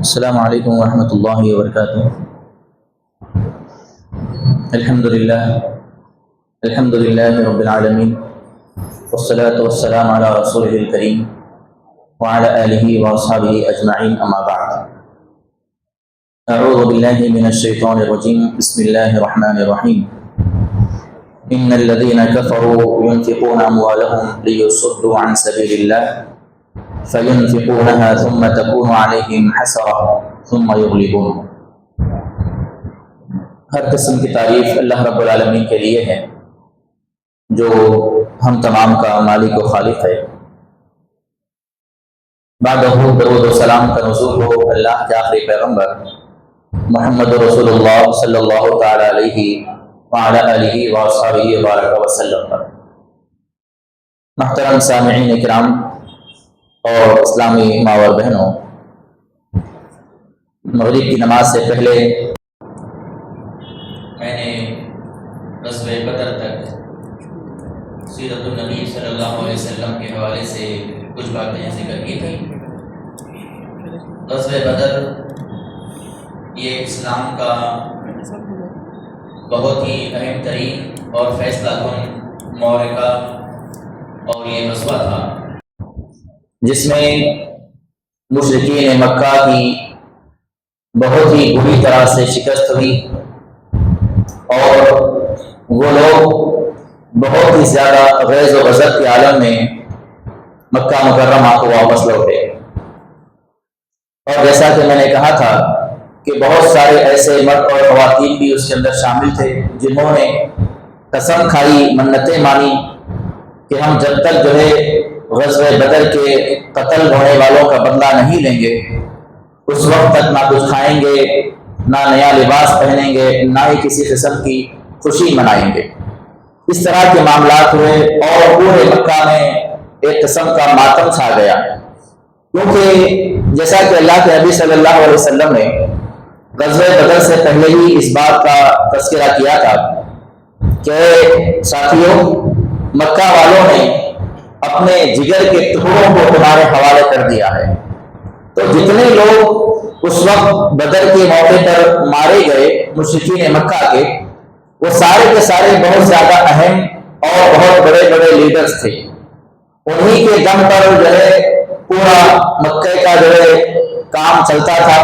السلام علیکم ورحمۃ اللہ وبرکاتہ۔ الحمد للہ رب العالمین، والصلاة والسلام علی رسولہ الکریم وعلی آلہ واصحابہ اجمعین، اما بعد۔ اعوذ باللہ من الشیطان الرجیم، بسم اللہ الرحمن الرحیم۔ ان الذین کفروا ينفقون اموالهم ليصدوا عن سبیل اللہ فَيُنْفِقُونَهَا ثُمَّ تَكُونُ عَلَيْهِمْ حَسَرَةً ثُمَّ يُغْلِبُونَ۔ ہر قسم کی تعریف اللہ رب العالمین کے لیے ہے جو ہم تمام کا مالک و خالق ہے۔ بعدہ درود و سلام کا نزول ہو اللہ کے آخری پیغمبر محمد رسول اللہ صلی اللہ تعالی علیہ وعلی آلہ واصحابہ وبارک وسلم پر۔ محترم سامعین کرام اور اسلامی ماں اور بہنوں، مغرب کی نماز سے پہلے میں نے غزوہ بدر تک سیرت النبی صلی اللہ علیہ وسلم کے حوالے سے کچھ باتیں ذکر کی تھی۔ غزوہ بدر یہ اسلام کا بہت ہی اہم ترین اور فیصلہ کن معرکہ اور یہ غزوہ تھا جس میں مشرکین مکہ کی بہت ہی بری طرح سے شکست ہوئی اور وہ لوگ بہت ہی زیادہ غیظ و غضب کے عالم میں مکہ مکرمہ کو واپس لوٹے۔ اور جیسا کہ میں نے کہا تھا کہ بہت سارے ایسے مرد اور خواتین بھی اس کے اندر شامل تھے جنہوں نے قسم کھائی، منتیں مانی کہ ہم جب تک جو ہے غزوہ بدر کے قتل ہونے والوں کا بدلہ نہیں لیں گے اس وقت تک نہ کچھ کھائیں گے، نہ نیا لباس پہنیں گے، نہ ہی کسی قسم کی خوشی منائیں گے۔ اس طرح کے معاملات ہوئے اور پورے مکہ میں ایک قسم کا ماتم چھا گیا، کیونکہ جیسا کہ اللہ کے نبی صلی اللہ علیہ وسلم نے غزوہ بدر سے پہلے ہی اس بات کا تذکرہ کیا تھا کہ ساتھیوں، مکہ والوں نے اپنے جگر کے ٹکڑوں کو تمہارے حوالے کر دیا ہے۔ تو جتنے لوگ اس وقت بدر کے موقع پر مارے گئے مشرکین مکہ کے، وہ سارے کے سارے بہت زیادہ اہم اور بہت بڑے بڑے لیڈرز تھے۔ انہی کے دم پر جو ہے پورا مکہ کا جو ہے کام چلتا تھا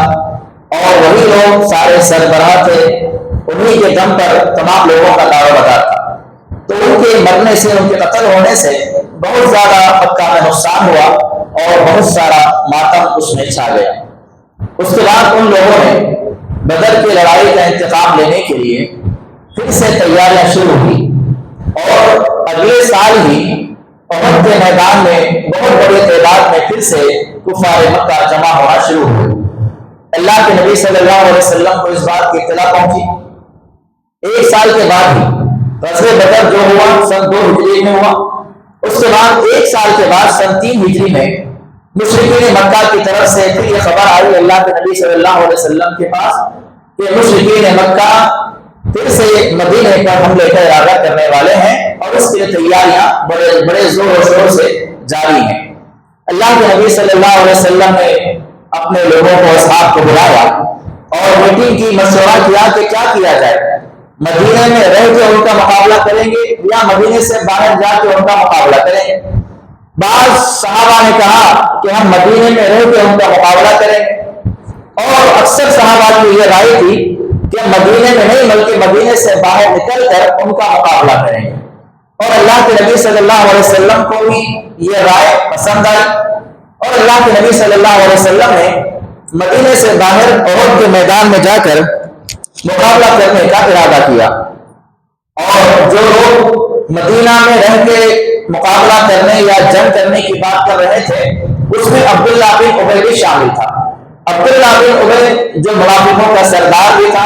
اور وہی لوگ سارے سربراہ تھے، انہی کے دم پر تمام لوگوں کا دار و مدار تھا۔ تو ان کے مرنے سے، ان کے قتل ہونے سے بہت زیادہ مکہ میں نقصان ہوا اور بہت سارا ماتم اس میں چھا گیا۔ اس کے بعد ان لوگوں نے بدر کی لڑائی کا انتقام لینے کے لیے پھر سے تیاریاں شروع ہوئی اور اگلے سال ہی احد کے میدان میں بہت بڑی تعداد میں پھر سے کفار مکہ جمع ہونا شروع ہوئے۔ اللہ کے نبی صلی اللہ علیہ وسلم کو اس بات کی اطلاع پہنچی۔ ایک سال کے بعد ہی غزوہ بدر جو ہوا سن 2 ہجری میں ہوا، اس کے بعد ایک سال کے بعد سن 3 ہجری میں مشرکین مکہ کی طرف سے پھر یہ خبر آئی اللہ کے نبی صلی اللہ علیہ وسلم کے پاس کہ مشرکین مکہ پھر سے مدینے پر حملے کا ارادہ کرنے والے ہیں اور اس کے تیاریاں بڑے زور و شور سے جاری ہیں۔ اللہ کے نبی صلی اللہ علیہ وسلم نے اپنے لوگوں کو، اصحاب کو بلایا اور میٹنگ کی، مشورہ کیا کہ کیا کیا جائے، مدینے میں رہ کے ان کا مقابلہ کریں گے یا مدینے سے باہر جا کے ان کا مقابلہ کریں گے۔ بعض صحابہ نے کہا کہ ہم مدینے میں رہ کے ان کا مقابلہ کریں گے، اور اکثر صحابہ کی یہ رائے تھی کہ مدینے میں نہیں بلکہ مدینے سے باہر نکل کر ان کا مقابلہ کریں گے۔ اور اللہ کے نبی صلی اللہ علیہ وسلم کو بھی یہ رائے پسند آئی اور اللہ کے نبی صلی اللہ علیہ وسلم نے مدینے سے باہر احد کے میدان میں جا کر مقابلہ کرنے کا ارادہ کیا۔ اور جو لوگ مدینہ میں رہ کے مقابلہ کرنے یا جنگ کرنے کی بات کر رہے تھے اس میں عبداللہ بن ابی بھی شامل تھا۔ عبداللہ بن ابی جو منافقوں کا سردار بھی تھا،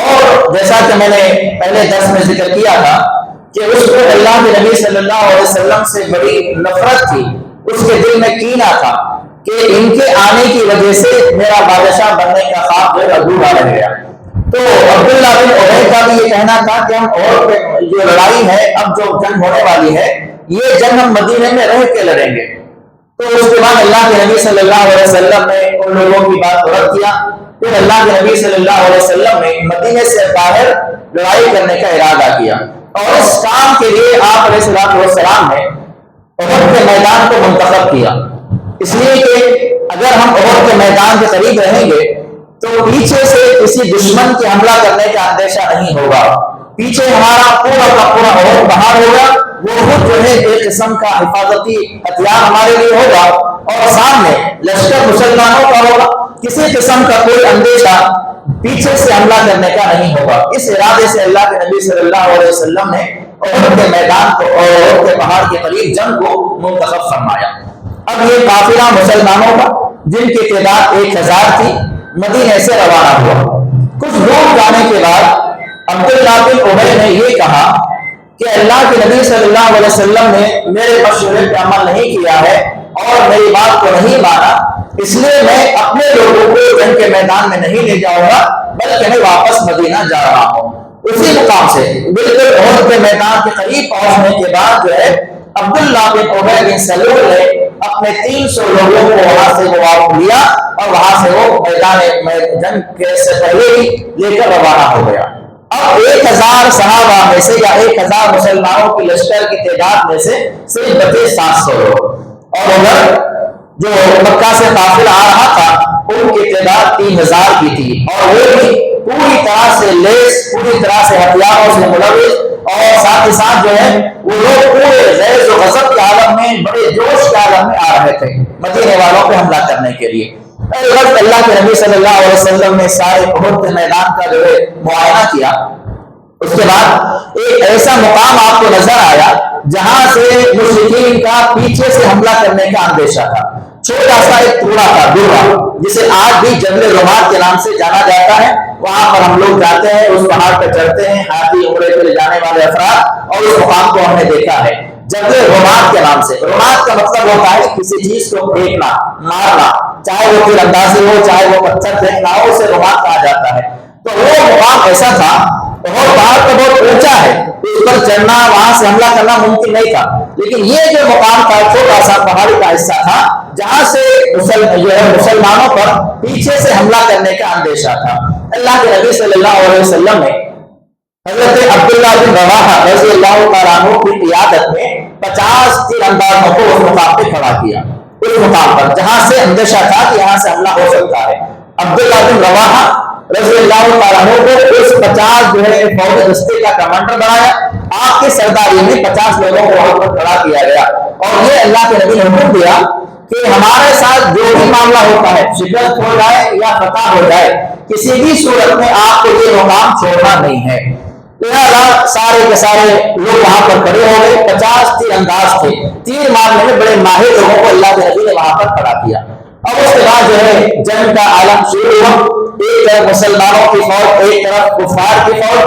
اور جیسا کہ میں نے پہلے درس میں ذکر کیا تھا کہ اس کو اللہ کے نبی صلی اللہ علیہ وسلم سے بڑی نفرت تھی، اس کے دل میں کینہ تھا کہ ان کے آنے کی وجہ سے میرا بادشاہ بننے کا خواب جو ادھورا رہ گیا۔ تو عبداللہ بن ابی کا بھی یہ کہنا تھا کہ ہم اور جو لڑائی ہے، اب جو جنگ ہونے والی ہے یہ جنگ ہم مدینے میں رہ کے لڑیں گے۔ تو اس کے بعد اللہ کے نبی صلی اللہ علیہ وسلم نے ان لوگوں کی بات کو رد کیا۔ پھر اللہ کے نبی صلی اللہ علیہ وسلم نے مدینے سے باہر لڑائی کرنے کا ارادہ کیا، اور اس کام کے لیے آپ علیہ السلام نے احد کے میدان کو منتخب کیا، اس لیے کہ اگر ہم احد کے میدان کے قریب رہیں گے تو پیچھے سے کسی دشمن کے حملہ کرنے کا اندیشہ نہیں ہوگا، پیچھے ہمارا پورا کا پورا احد باہر ہوگا، وہ خود جو ہے ایک قسم کا حفاظتی ہتھیار ہمارے لیے ہوگا، اور سامنے لشکر مسلمانوں کا ہوگا، کسی قسم کا کوئی اندیشہ پیچھے سے حملہ کرنے کا نہیں ہوگا۔ اس ارادے سے اللہ کے نبی صلی اللہ علیہ وسلم نے احد کے میدان کو اور احد کے پہاڑ کے قریب جنگ کو منتخب فرمایا۔ اب یہ قافلہ مسلمانوں کا جن کی تعداد 1000 تھی مدینے سے روانہ ہوا۔ کچھ دور جانے کے بعد عبداللہ بن ابی نے یہ کہا کہ اللہ کے نبی صلی اللہ علیہ وسلم نے میرے مشورے پہ عمل نہیں کیا ہے اور میری بات کو نہیں مانا، اس لیے میں اپنے لوگوں کو جنگ کے میدان میں نہیں لے جاؤں گا، بلکہ میں واپس مدینہ جا رہا ہوں۔ اسی مقام سے بالکل احد کے میدان کے قریب پہنچنے کے بعد جو ہے عبداللہ بن ابی بن سلول نے اپنے 300 لوگوں کو وہاں سے واپس لیا، اور وہاں سے وہ میدان جنگ سے پہلے ہی لے کر روانہ ہو گیا۔ اب 1000 صحابہ میں سے یا 1000 مسلمانوں کی لشکر کی تعداد میں سے صرف بچے 700 لوگ، اور ادھر جو مکہ سے قافلہ آ رہا تھا ان کی تعداد 3000 کی تھی، اور وہ بھی پوری طرح سے لیس، پوری طرح سے ہتھیاروں سے ملوث، اور ساتھ ہی ساتھ جو ہے وہ لوگ پورے غیظ و غضب کے عالم میں، بڑے جوش کے عالم میں آ رہے تھے مدینے والوں پہ حملہ کرنے کے لیے۔ اللہ کے نبی صلی اللہ علیہ وسلم نے سارے احد کے میدان کا جو ہے معائنہ کیا۔ اس کے بعد ایک ایسا مقام آپ کو نظر آیا جہاں سے مشرکین کا پیچھے سے حملہ کرنے کا اندیشہ تھا۔ چھوٹا سا ایک ٹکڑا تھا درہ، جسے آج بھی جبل رماد کے نام سے جانا جاتا ہے۔ وہاں پر ہم لوگ جاتے ہیں، اس پہاڑ پہ چڑھتے ہیں، ہاتھی عمرے پہ لے جانے والے افراد، اور اس مقام کو ہم نے دیکھا ہے جبل رماد کے نام سے۔ رماد کا مطلب ہوتا ہے کسی چیز کو پھینکنا، مارنا، چاہے وہ تیر اندازی ہو، چاہے وہ پتھر پھینکنا ہو، اسے رماد کہا جاتا ہے۔ تو وہ مقام ایسا تھا، اور پہاڑ تو بہت اونچا ہے، اس پر چڑھنا، وہاں سے حملہ کرنا ممکن نہیں تھا، لیکن یہ جو مقام تھا چھوٹا سا پہاڑی کا حصہ تھا جہاں سے مسلمانوں پر پیچھے سے حملہ کرنے کا اندیشہ تھا۔ اللہ کے نبی صلی اللہ علیہ وسلم نے حضرت عبداللہ بن رواحہ رضی اللہ تعالیٰ عنہ کی قیادت میں 50 تیر اندازوں کو اس مقام پہ کھڑا کیا، اس مقام پر جہاں سے اندیشہ تھا کہ یہاں سے حملہ ہو سکتا ہے۔ عبداللہ بن رواحہ رضی اللہ تعالیٰ عنہ کو اس 50 جو ہے فوج دستے کا کمانڈر بنایا۔ آپ کی سرداری میں 50 لوگوں کو وہاں پر کھڑا کیا گیا، اور یہ اللہ کے نبی نے حکم دیا کہ ہمارے ساتھ جو بھی معاملہ ہوتا ہے، شکست ہو جائے یا فتح ہو جائے، کسی بھی صورت میں آپ کو یہ مقام چھوڑنا نہیں ہے۔ لہٰذا سارے کے سارے لوگ وہاں پر کھڑے ہو گئے۔ 50 تیر انداز تھے، تیر مارنے میں بڑے ماہر لوگوں کو اللہ کے نبی نے وہاں پر کھڑا کیا۔ اب اس کے بعد جو ہے جنگ کا عالم شروع ہوا، ایک طرف مسلمانوں کی فوج، ایک طرف کفار کی فوج،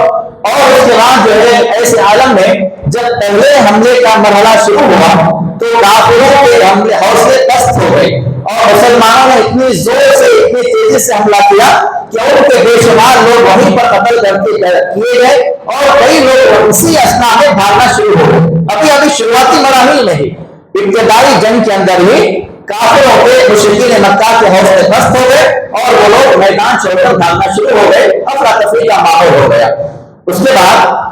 اور اس کے بعد جو ہے ایسے عالم میں جب پہلے حملے کا مرحلہ شروع ہوا تو کافروں کے حملے حوصلے پست ہو گئے، اور مسلمانوں نے اتنی زور سے، اتنی تیزی سے حملہ کیا کہ ان کے بے شمار لوگ وہیں پر قتل کیے گئے، اور کئی لوگ اسی اثنا میں بھاگنا شروع ہو گئے۔ ابھی شروعاتی مراحل میں ہی، ابتدائی جنگ کے اندر ہی کافروں کے، مشرکین مکہ کے حوصلے پست ہو گئے، اور وہ لوگ میدان چھوڑ کر بھاگنا شروع ہو گئے، افراتفری کا ماحول ہو گیا۔ اس کے بعد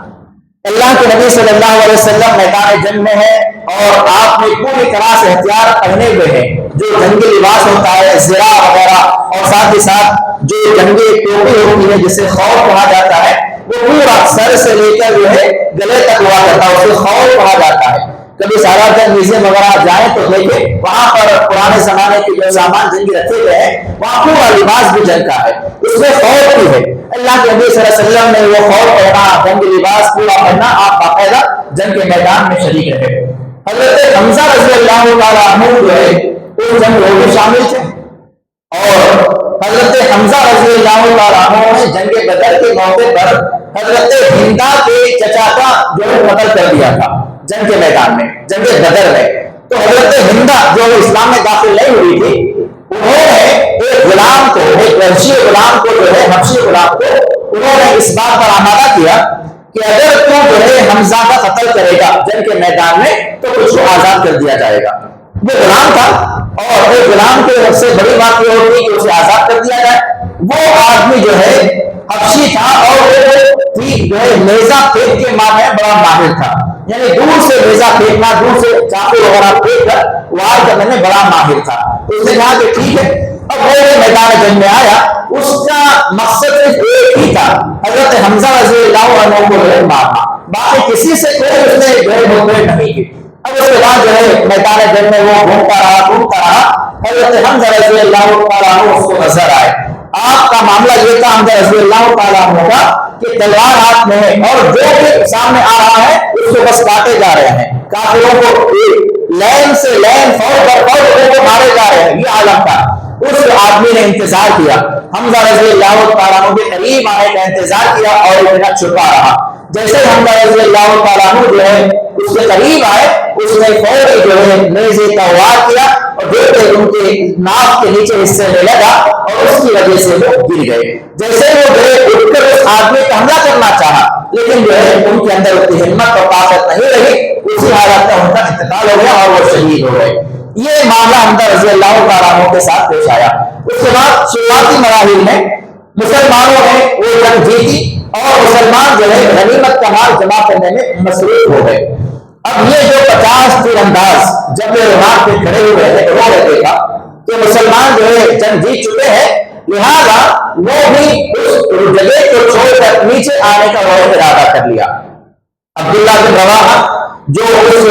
اللہ کے نبی صلی اللہ علیہ وسلم میدان جنگ میں ہے، اور آپ نے پوری طرح سے ہتھیار پہنے ہوئے ہیں، جو جنگی لباس ہوتا ہے، زرہ وغیرہ، اور ساتھ ہی ساتھ جو جنگی ٹوپی ہوتی ہے جسے خور کہا جاتا ہے، وہ پورا سر سے لے کر جو ہے گلے تک ہوا کرتا ہے، اسے خور کہا جاتا ہے۔ کبھی سالار میوزیم وغیرہ جائیں تو دیکھیں وہاں پر پرانے زمانے کے جو سامان جنگی رکھے گئے ہیں، وہاں پورا لباس بھی جنگ کا ہے، اس میں خور بھی ہے۔ اللہ کے نبی صلی اللہ علیہ وسلم نے وہ خور پہنا، جنگی لباس پورا پہنا، آپ باقاعدہ جنگ کے میدان میں شریک رہے۔ حضرت حمزہ رضی اللہ تعالیٰ عنہ جو ہے اس جنگ میں بھی شامل تھے، اور حضرت حمزہ رضی اللہ تعالیٰ عنہ نے جنگ بدر کے موقع پر حضرت ہندا کے چچا کا جو ہے قتل کر دیا تھا جنگ کے میدان میں، جنگ بدر میں۔ تو حضرت ہندا جو اسلام میں داخل نہیں ہوئی تھی، انہوں نے ایک غلام کو، ایک وحشی غلام کو جو ہے، حبشی غلام کو انہوں نے اس بات پر آمادہ کیا کہ اگر تو جو ہے حمزہ کا قتل کرے گا جنگ کے میدان میں تو کچھ کو آزاد کر دیا جائے گا. وہ غلام تھا اور وہ غلام کے سب سے بڑی بات یہ ہوتی کہ اسے آزاد کر دیا جائے. وہ آدمی جو ہے حبشی تھا اور وہ جو ہے نیزہ پھینک کے مار میں بڑا ماہر تھا, یعنی دور سے نیزہ پھینکنا, دور سے چاقو وغیرہ پھینک کر وار کرنے میں بڑا ماہر تھا. اس نے کہا کہ ٹھیک ہے. اب وہ میدان جنگ میں آیا, اس کا مقصد صرف ایک ہی تھا, حضرت حمزہ رضی اللہ عنہ کو جو ہے مارنا, باقی کسی سے کوئی اس نے جو ہے مقابلہ نہیں کی. اب اس کے بعد جو ہے میدان جنگ میں وہ گھومتا رہا. حضرت حمزہ رضی اللہ تعالیٰ عنہ اس کو نظر آئے. آپ کا معاملہ یہ تھا حمزہ رضی اللہ تعالیٰ عنہ کا کہ تلوار ہاتھ میں ہے اور جو بھی سامنے آ رہا ہے اس کو بس کاٹے جا رہے ہیں, کافروں کو لین سے لین فوج پر فوج کو مارے جا رہے ہیں, یہ عالم تھا. اس آدمی نے انتظار کیا, حمزہ رضی اللہ تعالیٰ عنہ کے قریب آنے کا انتظار کیا اور اتنا چھپا رہا. جیسے حمزہ رضی اللہ تعالیٰ عنہ جو ہے اس کے قریب آئے, اس نے فوری جو ہے نیزے کا وار کیا اور جو ان کے ناک کے نیچے حصے میں لگا اور اس کی وجہ سے وہ گر گئے. جیسے وہ جو ہے اٹھ کر اس آدمی کا حملہ کرنا چاہا, لیکن جو ہے ان کے اندر اتنی ہمت اور طاقت نہیں رہی, اسی حالت میں ان کا انتقال ہو گیا اور وہ شہید ہو گئے. یہ معاملہ حمزہ رضی اللہ تعالیٰ عنہ کے ساتھ پیش آیا. اس کے بعد شروعاتی مراحل میں مسلمانوں نے وہ جنگ جیتی اور مسلمان جو ہے غنیمت کا مال جمع کرنے میں مصروف ہو گئے. اب یہ جو 50 تیر انداز جب یہ رماح پہ کھڑے ہوئے تھے وہ دیکھا کہ مسلمان جو ہے جنگ جیت چکے ہیں, لہذا وہ بھی اس جگہ کو چھوڑ کر نیچے آنے کا وہ ارادہ کر لیا. عبداللہ بن رواحہ جو اس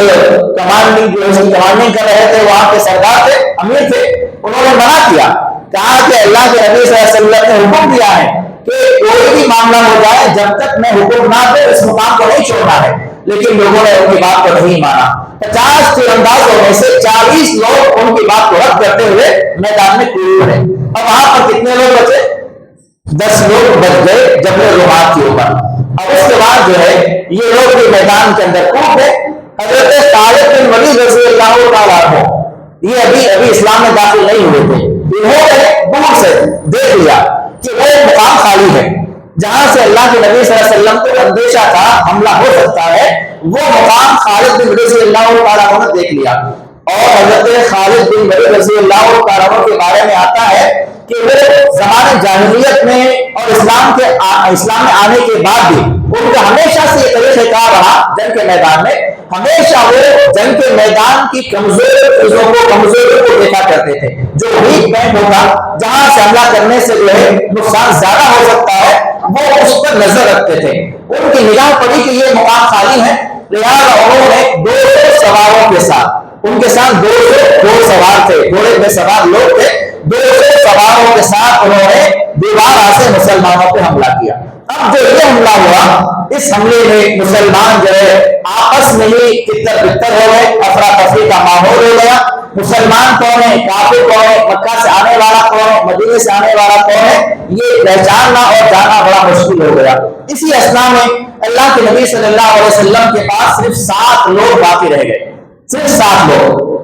کمانڈنگ کر رہے تھے, وہاں کے سردار تھے, امیر تھے, انہوں نے منع کیا, کہا کہ اللہ کے نبی صلی اللہ علیہ وسلم نے حکم دیا ہے کہ کوئی بھی معاملہ ہو جائے جب تک میں حکم نہ دے اس مقام کو نہیں چھوڑنا ہے. لیکن لوگوں نے ان کی بات کو نہیں مانا. 50 تیر اندازوں میں سے 40 لوگ ان کی بات کو رد کرتے ہوئے میدان میں کود پڑے. اب وہاں پر کتنے لوگ بچے؟ 10 لوگ بچ گئے جبل رماح کے اوپر. اب اس کے بعد جو ہے یہ لوگ بھی میدان کے اندر کود گئے. حضرت خالد بن ولید رضی اللہ تعالیٰ عنہ یہ ابھی اسلام میں داخل نہیں ہوئے تھے, انہوں نے دور سے دیکھ لیا کہ وہ مقام خالی ہے جہاں سے اللہ کے نبی صلی اللہ علیہ وسلم کو اندیشہ تھا حملہ ہو سکتا ہے. وہ مقام خالد بن ولید رضی اللہ تعالیٰ عنہ نے دیکھ لیا اور حضرت خالد بن ولید رضی اللہ تعالیٰ عنہ کے بارے میں آتا ہے کہ وہ زمانے جاہلیت میں اور اسلام میں آنے کے بعد بھی ان کا ہمیشہ سے یہ طریقہ کار رہا جنگ کے میدان میں, ہمیشہ وہ جنگ کے میدان کی کمزوری کو دیکھا کرتے تھے. جو ویک پوائنٹ ہوگا جہاں سے حملہ کرنے سے جو ہے نقصان زیادہ ہو سکتا ہے وہ اس پر نظر رکھتے تھے. ان کی نگاہ پڑی کہ یہ مقام خالی ہے, لہٰذا انہوں نے 200 سواروں کے ساتھ, ان کے ساتھ 200 سوار تھے, گھوڑے میں سوار لوگ تھے, 200 سواروں کے ساتھ انہوں نے دوبارہ سے مسلمانوں پہ حملہ کیا. اب جو یہ حملہ ہوا اس حملے میں مسلمان جو ہے آپس میں ہی تتر بتر ہو گئے, افراتفری کا ماحول ہو گیا. مسلمان کون ہے, کافر کون ہے, مکہ سے آنے والا کون ہے, مدینے سے آنے والا کون ہے, یہ پہچاننا اور جاننا بڑا مشکل ہو گیا. اسی اثنا میں اللہ کے نبی صلی اللہ علیہ وسلم کے پاس صرف 7 لوگ باقی رہ گئے, صرف 7 لوگ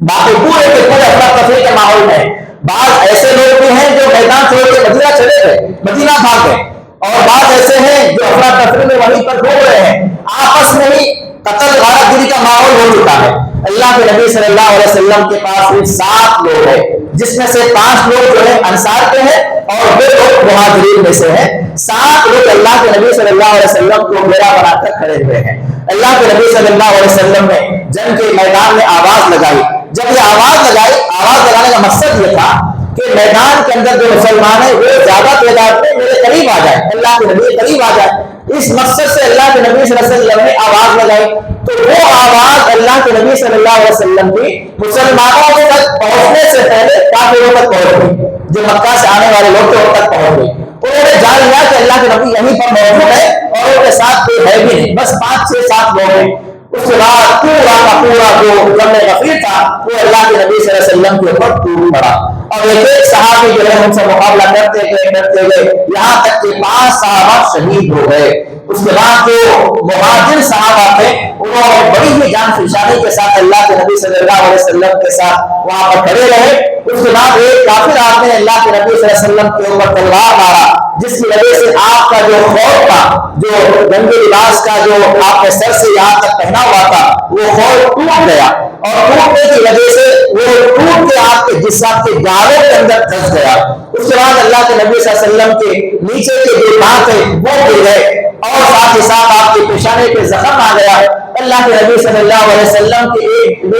باقی پورے کے پورے افراتفری کے ماحول میں. بعض ایسے لوگ بھی ہیں جو میدان چھوڑ کے مدینہ چلے گئے, مدینہ بھاگ گئے, اور بعض ایسے ہیں جو افراتفری میں وہیں پر گھوم رہے ہیں. آپس میں ہی قتل غارت گری کا ماحول ہو چکا ہے. اللہ کے نبی صلی اللہ علیہ وسلم کے پاس صرف 7 لوگ ہیں, جس میں سے 5 لوگ جو ہے انصار کے ہیں اور 2 لوگ مہاجرین میں سے ہیں. 7 لوگ اللہ کے نبی صلی اللہ علیہ وسلم کو گھیرا بنا کر کھڑے ہوئے ہیں. اللہ کے نبی صلی اللہ علیہ وسلم نے جنگ کے میدان میں آواز لگائی. جب یہ آواز لگانے کا مقصد یہ تھا کہ میدان کے اندر جو مسلمان ہیں وہ زیادہ تعداد میں میرے قریب آ جائے, اللہ کے نبی قریب آ جائے. اس مقصد سے اللہ کے نبی صلی اللہ علیہ وسلم نے آواز لگائی. تو وہ آواز اللہ کے نبی صلی اللہ علیہ وسلم کی مسلمانوں تک پہنچنے سے پہلے کافروں تک پہنچ گئی, جو مکہ سے آنے والے لوگ تھے ان تک پہنچ گئی. انہوں نے جان لیا کہ اللہ کے نبی یہیں پر موجود ہے اور ان کے ساتھ کوئی ہے بھی نہیں, بس 5-6-7 لوگ ہیں. اس کے بعد پورا کا پورا جو جنگ غفیر تھا وہ اللہ کے نبی صلی اللہ علیہ وسلم کے اوپر ٹوٹ پڑا اور ایک صحابی جو ہے ان سے مقابلہ کرتے گئے یہاں تک کہ 5 صحابہ شہید ہو گئے. اس کے بعد جو مہاجر صحابہ تھے انہوں نے بڑی ہی جان فشانی کے ساتھ اللہ کے نبی صلی اللہ علیہ وسلم کے ساتھ وہاں پر کھڑے رہے. اس کے بعد ایک کافر آدمی نے اللہ کے نبی صلی اللہ علیہ وسلم کے اوپر تلوار مارا. جس کی وجہ سے آپ کا جو خوف تھا، جو رنگ لباس کا جو آپ نے سر سے یہاں تک پہنا ہوا تھا، وہ خوف ٹوٹ گیا، اور ٹوٹنے کی وجہ سے وہ ٹوٹ کے آپ کے جسم کے گالوں کے اندر دھس گیا۔ اس کے بعد اللہ کے نبی صلی اللہ علیہ وسلم کے نیچے کے جو دانت تھے وہ گر گئے، اور ساتھ ہی ساتھ آپ کے پیشانے پہ زخم آ گیا۔ اللہ کے نبی صلی اللہ علیہ وسلم کے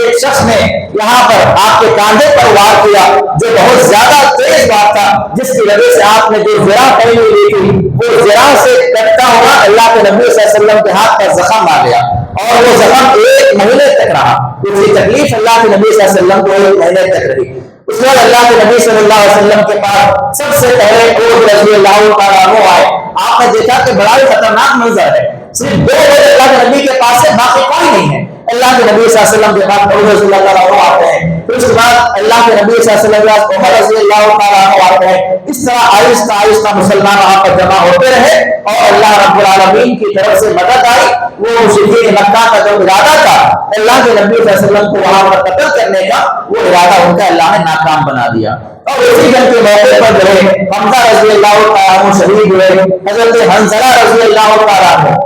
ایک شخص نے یہاں پر آپ کے کاندھے پر وار کیا، جو بہت زیادہ تیز وار تھا، جس کی وجہ سے آپ نے جو زرہ پہنی ہوئی تھی وہ زرہ سے کٹتا ہوا اللہ کے نبی صلی اللہ علیہ وسلم کے ہاتھ پر زخم آ گیا، اور وہ زخم 1 مہینے تک رہا۔ اس کی تکلیف اللہ کے نبی صلی اللہ علیہ وسلم کو 1 مہینے تک رہی۔ اس کے بعد اللہ کے نبی صلی اللہ علیہ وسلم کے پاس سب سے پہلے عمر رضی اللہ تعالیٰ عنہ آئے۔ آپ نے دیکھا کہ بڑا ہی خطرناک منظر ہے، صرف 2 لوگ اللہ کے نبی کے پاس سے، باقی کوئی نہیں ہے۔ اللہ کے نبی صلی اللہ علیہ وسلم کے بعد عمر رضی اللہ تعالیٰ عنہ آتے ہیں، پھر اس کے بعد اللہ کے نبی صلی اللہ علیہ وسلم کے بعد عمر رضی اللہ تعالیٰ عنہ آتے ہیں۔ اس طرح آہستہ آہستہ مسلمان وہاں پر جمع ہوتے رہے، اور اللہ رب العالمین کی طرف سے مدد آئی۔ وہ مشرکین مکہ کا جو ارادہ تھا اللہ کے نبی صلی اللہ علیہ وسلم کو وہاں پر قتل کرنے کا، وہ ارادہ ان کا اللہ نے ناکام بنا دیا۔ اور اسی جنگ کے موقع پر جو ہے حمزہ رضی اللہ تعالیٰ عنہ شہید ہوئے، حضرت حنظلہ رضی اللہ تعالیٰ عنہ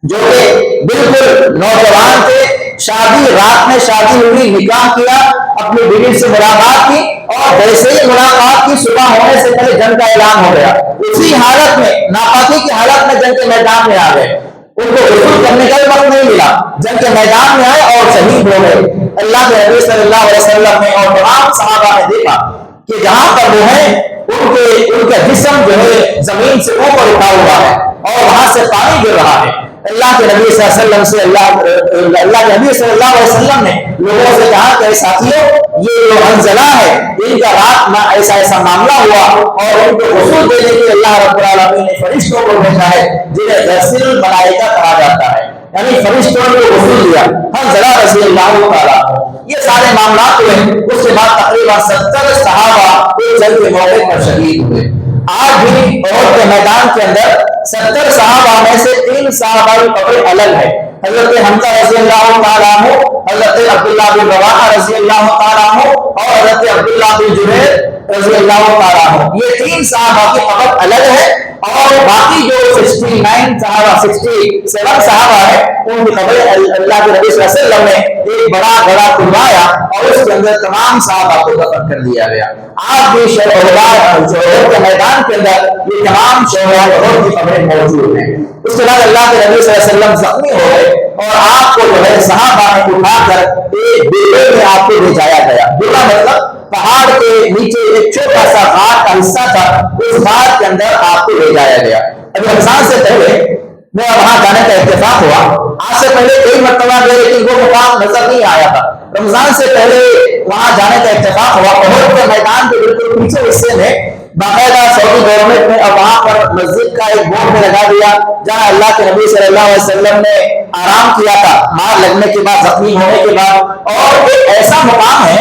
جو کہ بالکل نوجوان تھے، شادی رات میں شادی ہوئی، نکاح کیا، اپنی بیوی سے ملاقات کی، اور جیسے ہی ملاقات کی صبح ہونے سے پہلے جنگ کا اعلان ہو گیا۔ اسی حالت میں، ناپاکی کی حالت میں جنگ کے میدان میں آ گئے، ان کو غسل کرنے کا بھی وقت نہیں ملا، جنگ کے میدان میں آئے اور شہید ہو گئے۔ اللہ کے نبی صلی اللہ علیہ وسلم نے اور تمام صحابہ نے دیکھا کہ جہاں پر وہ ہیں ان کا جسم جو ہے زمین سے اوپر اٹھا ہوا ہے، اور وہاں سے پانی گر رہا ہے۔ اللہ کے نبی صلی اللہ علیہ وسلم سے اللہ کے نبی صلی اللہ علیہ وسلم نے لوگوں سے کہا کہ ساتھیوں، یہ جو حنظلہ ہے ان کا رات میں ایسا معاملہ ہوا، اور ان کو غسل دینے کے اللہ رب العالمین نے فرشتوں کو بھیجا ہے، جنہیں غسل الملائکہ کہا جاتا ہے، یعنی فرشتوں نے غسل دیا حنظلہ رضی اللہ تعالیٰ عنہ۔ یہ سارے معاملات ہوئے۔ اس کے بعد تقریباً 70 صحابہ ایک جنگ کے موقع پر شہید ہوئے۔ آج بھی احد کے میدان کے اندر 70 صحابہ میں سے 3 صحابہ کی قبر الگ ہے، حضرت حمزہ رضی اللہ تعالیٰ عنہ، حضرت عبداللہ بن رواحہ رضی اللہ تعالیٰ عنہ، اور حضرت عبداللہ بن جبیر رضی اللہ تعالیٰ عنہ۔ یہ 3 صحابہ کی قبر الگ ہے، اور باقی جو 67 صحابہ ہیں ان کی قبر اللہ کے نبی صلی اللہ علیہ وسلم نے ایک بڑا کھلوایا، اور اس کے اندر تمام صحابہ کو دفن کر دیا گیا۔ آج بھی شہداء کے میدان کے اندر یہ تمام شہداء کی قبریں موجود ہیں۔ اس کے بعد اللہ کے نبی صلی اللہ علیہ وسلم زخمی ہو گئے، اور آپ کو جو ہے صحابہ نے اٹھا کر ایک بیڑے میں آپ کو بھیجایا گیا۔ بیڑا مطلب پہاڑ کے نیچے ایک چھوٹا سا غار کا حصہ تھا، اس غار کے اندر آپ کو لے جایا گیا۔ ابھی رمضان سے پہلے میرا وہاں جانے کا اتفاق ہوا، آج سے پہلے کئی مرتبہ گئے لیکن وہ مقام نظر نہیں آیا تھا۔ رمضان سے پہلے وہاں جانے کا اتفاق ہوا، احد کے میدان کے بالکل پیچھے حصے میں باقاعدہ سعودی گورنمنٹ نے اب وہاں پر مسجد کا ایک بورڈ میں لگا دیا، جہاں اللہ کے نبی صلی اللہ علیہ وسلم نے آرام کیا تھا مار لگنے کے بعد، زخمی ہونے کے بعد۔ اور ایک ایسا مقام ہے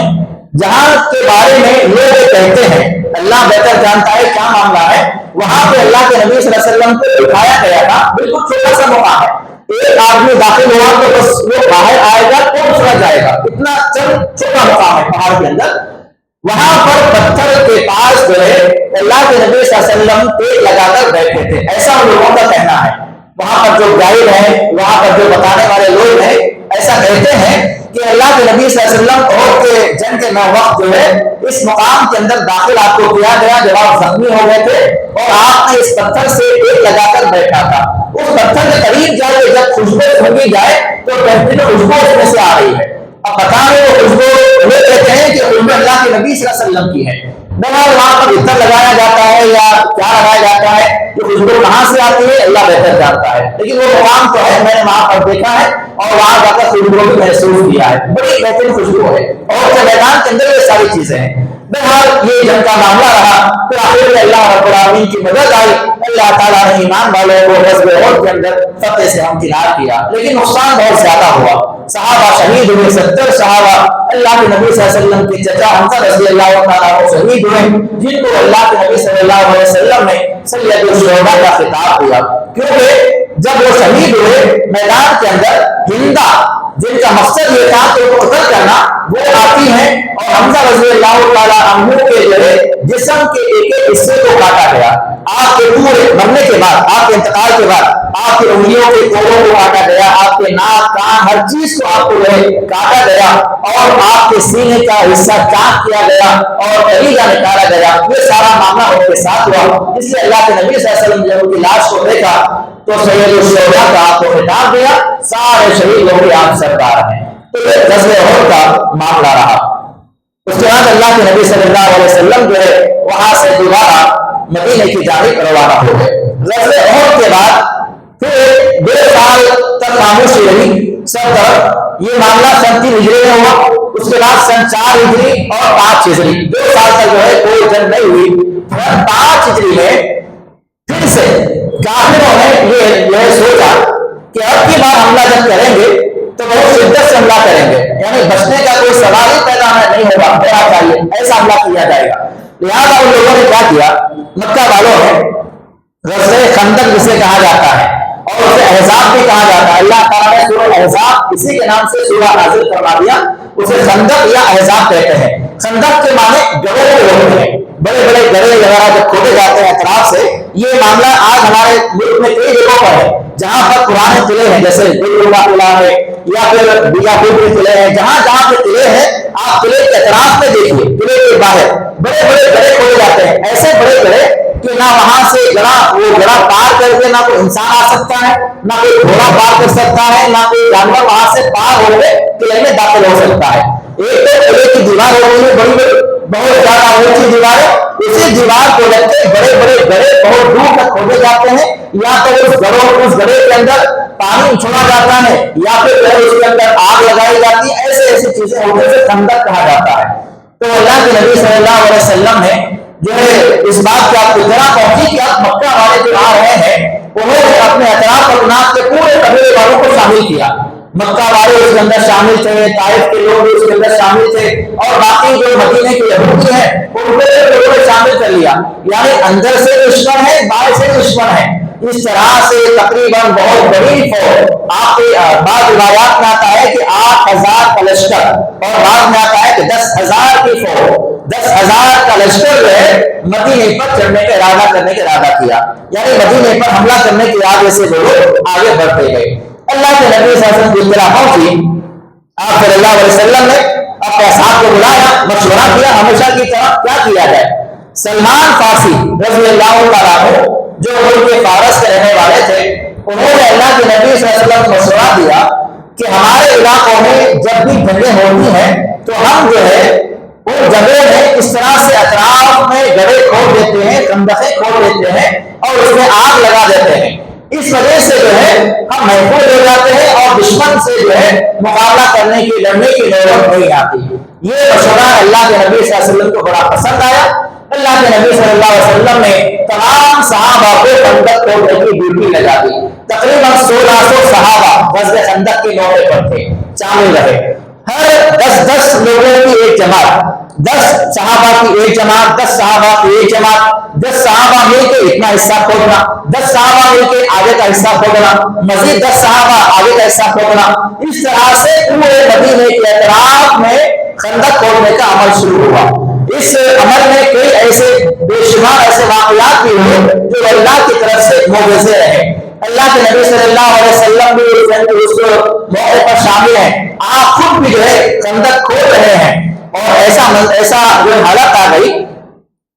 جہاں کے بارے میں لوگ کہتے ہیں، اللہ بہتر جانتا ہے کیا معاملہ ہے، وہاں پہ اللہ کے نبی صلی اللہ علیہ وسلم کو دکھایا گیا تھا۔ بالکل چھوٹا سا مقام ہے، ایک آدمی داخل ہوا تو بس وہ باہر آئے گا تو دوسرا جائے گا، اتنا چھوٹا مقام ہے پہاڑ کے اندر۔ وہاں پر پتھر کے پاس جو ہے اللہ کے نبی صلی اللہ علیہ وسلم پیڑ لگا کر بیٹھے تھے، ایسا ان لوگوں کا کہنا ہے۔ وہاں پر جو گائیڈ ہیں، وہاں پر جو بتانے والے لوگ ہیں، ایسا کہتے ہیں کہ اللہ کے نبی صلی اللہ علیہ وسلم احد کے جنگ کے وقت جو ہے اس مقام کے اندر داخل آپ کو کیا گیا جب آپ زخمی ہو گئے تھے، اور آپ نے اس پتھر سے پیڑ لگا کر بیٹھا تھا۔ اس پتھر کے قریب جا کے جب خوشبو سونگی جائے تو کہتے ہیں خوشبو اس میں سے آ رہی ہے۔ اب بتا رہے وہ خوشبو وہ کہتے ہیں کہ خوشبو اللہ کے نبی صلی اللہ علیہ وسلم کی ہے۔ بہرحال وہاں پر عطر لگایا جاتا ہے یا کیا لگایا جاتا ہے، یہ خوشبو کہاں سے آتی ہے اللہ بہتر جانتا ہے، لیکن وہ مقام تو ہے، میں نے وہاں پر دیکھا ہے اور وہاں جا کر خوشبو بھی محسوس کیا ہے، بڑی بہترین خوشبو ہے، اور کے میدان کے اندر یہ ساری چیزیں ہیں۔ بہرحال یہ جنگ کا معاملہ رہا، پھر آخر میں اللہ رب العالمین کی مدد آئی، اللہ تعالیٰ نے ایمان والوں کو غزوہ احد کے اندر فتح سے ہمکنار کیا، لیکن نقصان بہت زیادہ ہوا، صحابہ شہید ہوئے، 70 صحابہ اللہ کے نبی صلی اللہ علیہ وسلم کے چچا حمزہ رضی اللہ تعالیٰ عنہ شہید ہوئے، جن کو اللہ کے نبی صلی اللہ علیہ وسلم نے سید الشہداء کا خطاب دیا، کیونکہ جب وہ شہید ہوئے میدان کے اندر ہندا جن کا مقصد یہ تھا کہ وہ قتل کرنا وہ آتی ہیں اور حمزہ رضی اللہ تعالیٰ عنہ کے جو ہے جسم کے ایک ایک حصے کو کاٹا گیا. آپ کے پورے مرنے کے بعد, آپ کے انتقال کے بعد آپ کے انگلیوں کے کوڑوں کو کاٹا گیا, آپ کے ناک کان ہر چیز کو آپ کو جو ہے کاٹا گیا, اور آپ کے سینے کا حصہ چاک کیا گیا اور کلیجہ نکالا گیا. یہ سارا معاملہ ان کے ساتھ ہوا. اس لیے اللہ کے نبی صلی اللہ علیہ وسلم نے ان کی لاش کو دیکھا تو سید الشہداء کا آپ کو خطاب دیا, سارے شہیدوں کے آپ سردار ہیں. تو یہ غزوہ احد کا معاملہ رہا. اس کے بعد اللہ کے نبی صلی اللہ علیہ وسلم جو ہے وہاں سے دوبارہ مدینے کی جانب روانہ ہو گئے. غزوہ احد کے بعد پھر 2 سال تک خاموشی رہی سب طرف. یہ معاملہ سن 3 ہجری میں ہوا. اس کے بعد سن 4 ہجری اور 5 ہجری 2 سال تک جو ہے کوئی جنگ نہیں ہوئی. 5 ہجری میں پھر سے کافروں نے یہ سوچا کہ اب کی بار حملہ جب کریں گے تو بہت شدت سے حملہ کریں گے, یعنی بچنے کا کوئی سوال ہی پیدا نہیں ہوگا, ڈرا چاہیے ایسا حملہ کیا جائے گا. لہٰذا ان لوگوں نے کیا کیا, مکہ والوں نے غزوہ خندق جسے کہا جاتا ہے اور اسے احزاب بھی کہا جاتا ہے, اللہ تعالیٰ نے سورہ احزاب اسی کے نام سے سورہ نازل فرما دیا. اسے خندق یا احزاب کہتے ہیں. خندق کے معنی گڑھے ہوتے ہیں, بڑے بڑے گڑھے وغیرہ جب کھودے جاتے ہیں اطراف سے. یہ معاملہ آج ہمارے ملک میں کئی جگہوں پر ہے جہاں پر پرانے قلعے ہیں, جیسے دلربہ قلعہ ہے یا پھر بیجاپور کے قلعے ہیں. جہاں جہاں پہ قلعے ہیں آپ قلعے کے اطراف میں دیکھیے, قلعے کے باہر بڑے بڑے گڑھے کھودے جاتے ہیں. ایسے بڑے گڑھے کہ نہ وہاں سے وہ گڑھا پار کر کے نہ کوئی انسان آ سکتا ہے, نہ کوئی گھوڑا پار کر سکتا ہے, نہ کوئی جانور وہاں سے پار ہو کے قلعے میں داخل ہو سکتا ہے. ایک تو قلعے کی دیوار ہو گئی ہے بڑی بڑی, بہت زیادہ اونچی دیوار ہے. اسی دیوار کو لگ کے بڑے بڑے گڑھے بہت دور تک کھودے جاتے ہیں, یا تو اس گڑھے کے اندر پانی چھوڑا جاتا ہے یا پھر اس کے اندر آگ لگائی جاتی ہے. ایسے ایسی چیزیں ہونے سے خندق کہا جاتا ہے. تو اللہ کے نبی صلی اللہ علیہ وسلم نے جو ہے اس بات کی آپ کو اطلاع پہنچی کہ آپ مکہ والے جو آ رہے ہیں انہوں نے اپنے اطراف اور ناک کے پورے قبیلے والوں کو شامل کیا. مکہ والے اس کے اندر شامل تھے, طائف کے لوگ بھی اس کے اندر شامل تھے, اور باقی جو مدینے کے یہودی ہیں ان کو لوگوں نے شامل کر لیا. یعنی اندر سے دشمن ہے, باہر سے دشمن ہے. اس طرح سے تقریباً بہت بڑی فوج, آپ کے بعض روایات میں آتا ہے کہ 8,000 کا لشکر اور بعض میں آتا ہے کہ 10,000 کی فوج, 10,000 کا لشکر جو ہے مدینے پر چڑھنے کا ارادہ کرنے کا ارادہ کیا. یعنی مدینے پر حملہ کرنے کے ارادے سے وہ لوگ آگے بڑھتے گئے. اللہ کے نبی صلی اللہ علیہ وسلم کی اطلاع پہنچی. آپ صلی اللہ علیہ وسلم نے اپنے اصحاب کو بلایا, مشورہ کیا ہمیشہ کی طرح کیا کیا جائے. سلمان فارسی رضی اللہ تعالیٰ عنہ جو ملک فارس کے رہنے والے تھے, انہوں نے اللہ کے نبی صلی اللہ علیہ وسلم کو مشورہ دیا کہ ہمارے علاقوں میں جب بھی جنگیں ہوتی ہیں تو ہم جو ہے ان جگہ میں اس طرح سے اطراف میں گڑھے کھود دیتے ہیں, خندقیں کھود دیتے ہیں اور اس میں آگ لگا دیتے ہیں. اس وجہ سے جو ہے ہم محفوظ ہو جاتے ہیں اور دشمن سے جو ہے مقابلہ کرنے کی, لڑنے کی ضرورت نہیں آتی. یہ مشورہ اللہ کے نبی صلی اللہ علیہ وسلم کو بڑا پسند آیا. اللہ کے نبی صلی اللہ علیہ وسلم نے تمام صحابہ کو خندق کھودنے کی ڈیوٹی لگا دی. تقریباً 1600 صحابہ غزوہ خندق کے موقع پر تھے, شامل رہے. ہر 10 لوگوں کی ایک جماعت, 10 صحابہ کی ایک جماعت, 10 صحابہ کی ایک جماعت, 10 صحابہ مل کے اتنا حصہ کھودنا, 10 صحابہ مل کے آگے کا حصہ کھودنا, مزید 10 صحابہ آگے کا حصہ کھودنا. اس طرح سے پورے مدینے کے اطراف میں خندق کھودنے کا عمل شروع ہوا. اس عمل میں کئی ایسے بے شمار ایسے واقعات بھی ہوئے جو اللہ کی طرف سے معجزے رہے. اللہ کے نبی صلی اللہ علیہ وسلم بھی اس موقع پر شامل ہیں. آپ خود بھی جو ہے خندق کھود رہے ہیں اور ایسا جو حالت آ گئی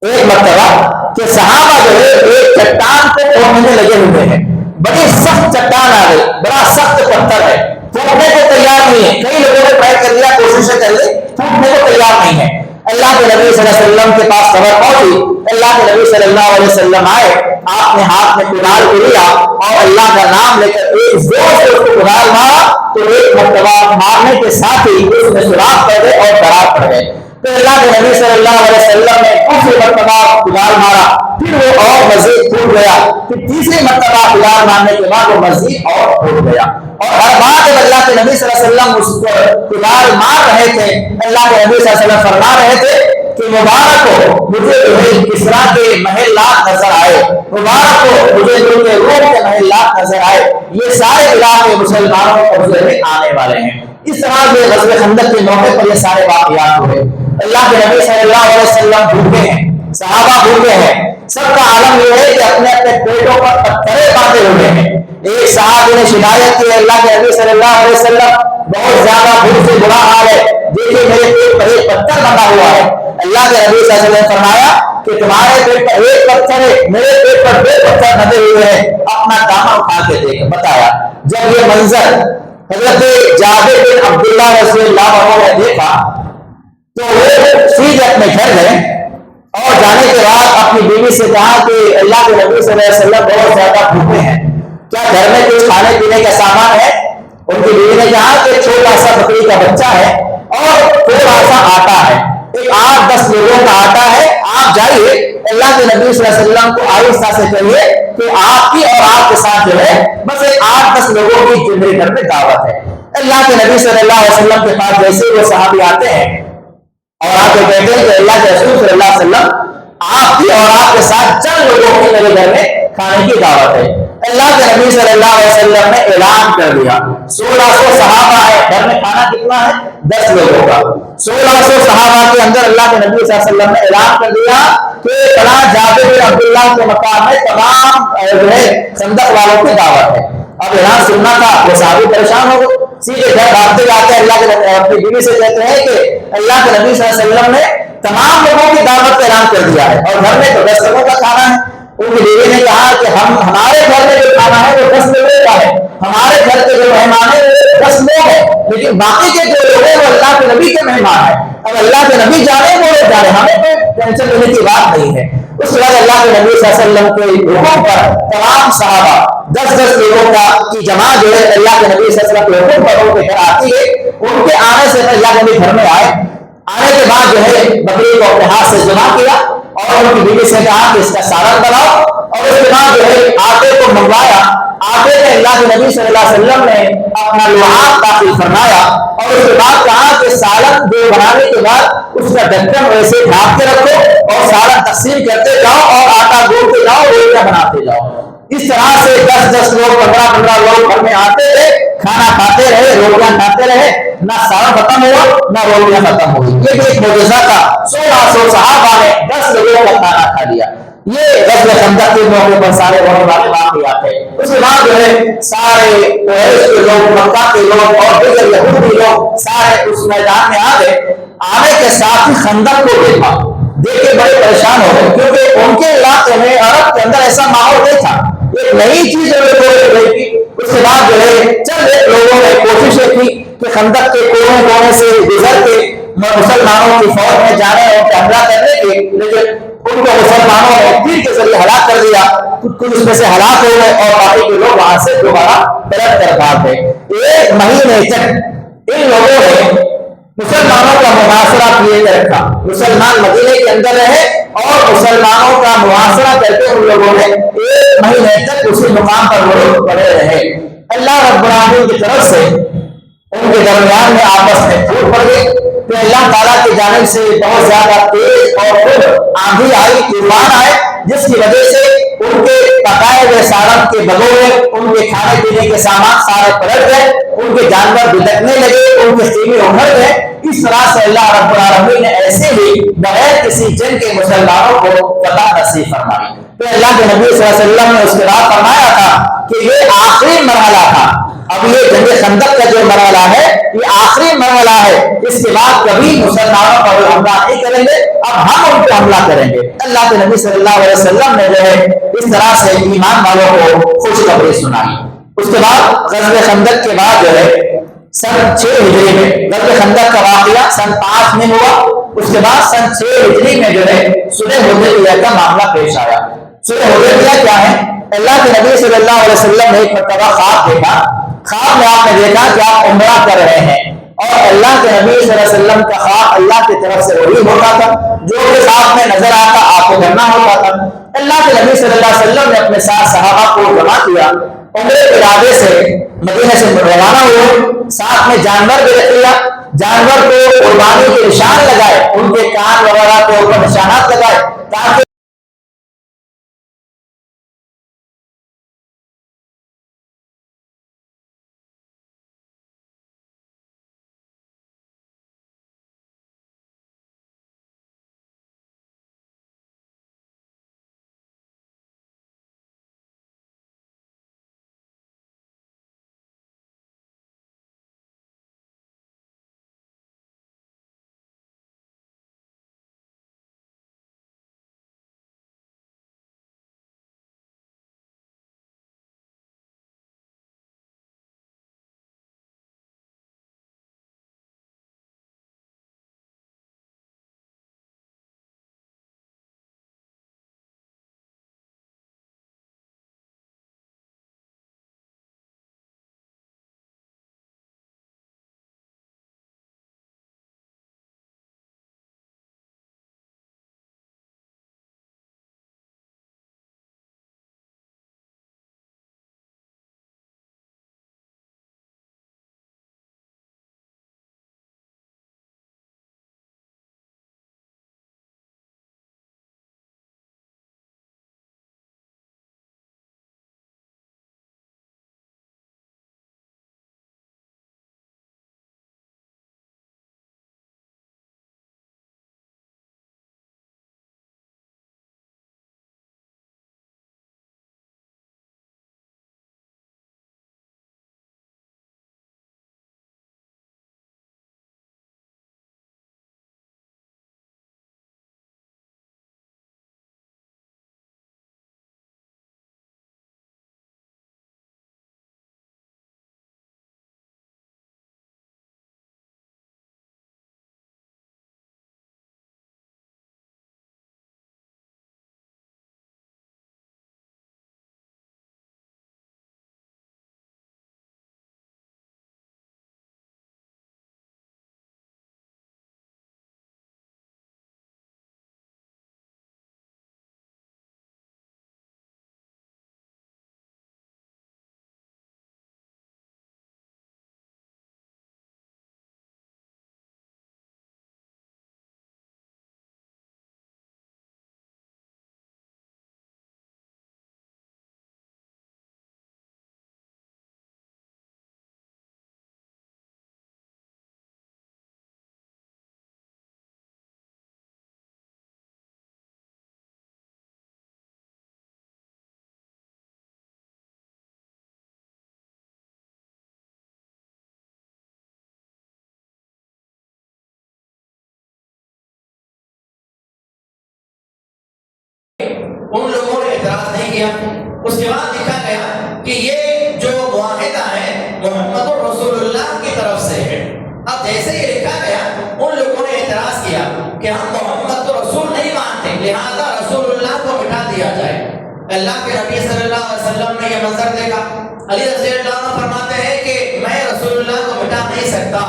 ایک مرتبہ کہ صحابہ جو ہے ایک چٹان کو کھودنے میں لگے ہوئے ہیں. بڑی سخت چٹان آ گئی, بڑا سخت پتھر ہے, پھوٹنے کو تیار نہیں ہے. کئی لوگوں نے ٹرائی کر لیا, کوششیں کر لی, پھوٹنے کو تیار نہیں ہے. اللہ کے نبی صلی اللہ علیہ وسلم کے پاس خبر پہنچی. اللہ کے نبی صلی اللہ علیہ وسلم آئے, آپ نے ہاتھ میں کدال کو لیا اور اللہ کا نام لے کر ایک زور سے اس کو کدال مارا تو ایک مرتبہ مارنے کے ساتھ ہی اس میں سوراخ پڑ گئے اور دراڑ پڑ گئے. پھر اللہ کے نبی صلی اللہ علیہ وسلم نے دوسری مرتبہ کدال مارا, پھر وہ اور مزید پھوٹ گیا. پھر تیسری مرتبہ کدال مارنے کے بعد وہ مزید اور پھوٹ گیا. اور ہر بار جب اللہ کے نبی صلی اللہ علیہ وسلم اس کو کدال مار رہے تھے, اللہ کے نبی صلی اللہ علیہ وسلم فرما رہے تھے کہ مبارک ہو مجھے جو ہے کسرا کے محلات نظر آئے, مبارک ہو مجھے جو کہ روم کے محلات نظر آئے. یہ سارے علاقے مسلمانوں کے قبضے میں آنے والے ہیں. اس طرح سے غزوہ خندق کے موقع پر یہ سارے واقعات ہوئے. اللہ کے نبی صلی اللہ علیہ وسلم بھوکے ہیں, صحابہ بھوکے ہیں, سب کا عالم یہ ہے کہ اپنے اپنے پیٹوں پر پتھرے باندھے ہوئے ہیں. ایک صحابی نے شکایت کی, اللہ کے نبی صلی اللہ علیہ وسلم بہت زیادہ بھوک سے برا حال ہے, دیکھیے میرے پیٹ پر ایک پتھر بندھا ہوا ہے. اللہ کے نبی صلی اللہ علیہ وسلم نے فرمایا کہ تمہارے پیٹ پر ایک پتھر ہے, میرے پیٹ پر 2 پتھر بندھے ہوئے ہیں, اپنا دامن اٹھا کے دیکھ. بتایا جب یہ منظر حضرت جابر بن عبداللہ رضی اللہ عنہ نے دیکھا تو وہ سیدھے اپنے گھر گئے اور جانے کے بعد اپنی بیوی سے کہا کہ اللہ کے نبی صلی اللہ علیہ وسلم بہت زیادہ بھوکے ہیں, کیا گھر میں کچھ کھانے پینے کا سامان ہے؟ ان کی بیوی نے کہا کہ چھوٹا سا بکری کا بچہ ہے اور تھوڑا سا آٹا ہے, ایک 8-10 لوگوں کا آٹا ہے, آپ جائیے اللہ کے نبی صلی اللہ علیہ وسلم کو آہستہ سے کہیے کہ آپ کی اور آپ کے ساتھ جو ہے بس ایک 8-10 لوگوں کی جو میرے گھر میں دعوت ہے. اللہ کے نبی صلی اللہ علیہ وسلم کے پاس جیسے وہ صحابی آتے ہیں اور آپ کو کہتے ہیں کہ اللہ کے رسول صلی اللہ علیہ وسلم آپ کی اور آپ کے ساتھ چند لوگوں کی میرے گھر میں کھانے کی دعوت ہے. اللہ کے نبی صلی اللہ علیہ وسلم نے اعلان کر دیا, 1600 صحابہ ہے, گھر میں کھانا کتنا ہے؟ 10 لوگوں کا. 1600 صحابہ کے اندر اللہ کے نبی صلی اللہ علیہ وسلم نے اعلان کر دیا کہ فلاں جابر بن عبداللہ کے مقام میں تمام جو ہے خندق والوں کی دعوت ہے. اب اعلان سننا تھا, وہ صحابی پریشان ہو گئے, سیدھے گھر بھاگتے جاتے ہیں, اللہ کے اپنی بیوی سے کہتے ہیں کہ اللہ کے نبی صلی اللہ علیہ وسلم نے تمام لوگوں کی دعوت کا اعلان کر دیا ہے اور گھر میں تو 10 لوگوں کا کھانا ہے. ان کی بیوی نے کہا کہ ہمارے گھر میں جو کھانا ہے وہ 10 لوگوں کا ہے, ہمارے گھر کے جو مہمان ہیں وہ 10 لوگ ہیں, لیکن باقی کے جو لوگ ہیں وہ اللہ کے نبی کے مہمان ہیں. اب اللہ کے نبی جانے وہ لوگ جانے, ہمیں کوئی ٹینشن لینے کی بات نہیں ہے. اس کے بعد اللہ کے نبی صلی اللہ علیہ وسلم کے حکم پر تمام صحابہ 10-10 لوگوں کا کی جماعت جو ہے اللہ کے نبی صلی اللہ علیہ وسلم کے حکم پر ان کے گھر آتی ہے. ان کے آنے سے اللہ کے نبی گھر میں آئے, آنے کے بعد جو ہے بکری کو اپنے ہاتھ سے جمع کیا اور ان کی بیوی سے کہا کہ اس کا سالن بناؤ, اور اس کے بعد جو ہے آٹے کو منگوایا. آٹے میں اللہ کے نبی صلی اللہ علیہ وسلم نے اپنا لعاب داخل فرمایا اور اس کے بعد کہا کہ سالن جو بنانے کے بعد اس کا ڈھکن ویسے ڈھانپ کے رکھو اور سالن تقسیم کرتے جاؤ اور آٹا گوندتے جاؤ, روٹیاں بناتے جاؤ. اس طرح سے 10-10 لوگ 15-15 لوگ گھر میں آتے رہے, کھانا کھاتے رہے, روٹیاں کھاتے رہے, نہ سالن ختم ہوا نہ روٹیاں ختم ہوئی. یہ بھی ایک معجزہ تھا. 1600 صحابہ نے 10 لوگوں کا کھانا کھا لیا. یہ غزوہ خندق کے موقع پر سارے ہونے والے واقعات ہیں. اس کے بعد جو ہے سارے قریش کے لوگ, مکہ کے لوگ اور دیگر یہودی لوگ سارے اس میدان میں آ گئے. آنے کے ساتھ ہی خندق کو دیکھا, دیکھ کے بڑے پریشان ہو گئے کیونکہ ان کے علاقے میں عرب کے اندر ایسا ماحول نہیں تھا, ایک نئی چیز رہی. اس کے بعد جو ہے چند لوگوں نے کوششیں کی کہ خندق کے کونے کونے سے گزر کے مسلمانوں کی فوج میں جانے اور حملہ کرنے کے, لیکن ان کو مسلمانوں نے تیر کے ذریعے ہلاک کر دیا. کچھ اس میں سے ہلاک ہو گئے اور باقی کے لوگ وہاں سے دوبارہ پلٹ کر بھاگ گئے. 1 مہینے تک ان لوگوں نے مسلمانوں کا محاصرہ کیے رکھا. مسلمان مدینے کے اندر رہے اور مسلمانوں کا محاصرہ کر کے ان لوگوں نے 1 مہینے تک اسی مقام پر وہ لوگ پڑے رہے. اللہ رب العالمین کی طرف سے ان کے درمیان میں آپس میں پھوٹ پڑ گئی. تو اللہ تعالیٰ کی جانب سے بہت زیادہ تیز اور پھر آندھی آئی, طوفان آئے, جس کی وجہ سے ان کے پکائے ہوئے سالن کے بگوڑے, ان کے کھانے پینے کے سامان سارے پلٹ گئے, ان کے جانور بھٹکنے لگے, ان کے خیمے اکھڑ گئے. اس طرح سے اللہ رب العالمین نے ایسے ہی بغیر کسی جنگ کے مسلمانوں کو فتح نصیب فرمائی. تو اللہ کے نبی صلی اللہ علیہ وسلم نے اس کے بعد فرمایا تھا کہ یہ آخری مرحلہ تھا. اب یہ جنگ خندق کا جو مرحلہ ہے یہ آخری مرحلہ ہے, اس کے بعد کبھی مسلمانوں پر حملہ نہیں کریں گے, اب ہم ان پر حملہ کریں گے. اللہ کے نبی صلی اللہ علیہ وسلم نے جو ہے اس طرح سے ایمان والوں کو خوشخبری سنائی. اس کے بعد غزوہ خندق کے بعد جو ہے سن 6 ہجری میں غزوہ خندق کا واقعہ سن 5 میں ہوا. اس کے بعد سن 6 ہجری میں جو ہے صلح حدیبیہ کا معاملہ پیش آیا. صلح حدیبیہ کیا ہے؟ اللہ کے نبی صلی اللہ علیہ وسلم نے ایک مرتبہ خواب دیکھا. خواب میں آپ نے دیکھا کہ آپ عمرہ کر رہے ہیں اور اللہ کے نبی صلی اللہ علیہ وسلم کا خواب اللہ کی طرف سے وہی ہوتا تھا, جو بھی خواب میں نظر آتا آپ کو کرنا ہوتا تھا. اللہ کے نبی صلی اللہ علیہ وسلم نے اپنے ساتھ صحابہ کو جمع کیا, عمرے کے ارادے سے مدینہ سے روانہ ہوئے, ساتھ میں جانور بھی رکھ لیا. جانور کو قربانی کے نشان لگائے, ان کے کان وغیرہ کے اوپر نشانات لگائے تاکہ ان لوگوں نے اعتراض نہیں کیا۔ اس کے بعد لکھا گیا کہ یہ جو معاہدہ ہے محمد رسول اللہ کی طرف سے ہے۔ اب جیسے یہ لکھا گیا ان لوگوں نے اعتراض کیا کہ ہم محمد تو رسول نہیں مانتے، لہذا رسول اللہ کو مٹا دیا جائے۔ اللہ کے نبی صلی اللہ علیہ وسلم نے یہ منظر دیکھا۔ علی رضی اللہ عنہ فرماتے ہیں کہ میں رسول اللہ کو مٹا نہیں سکتا،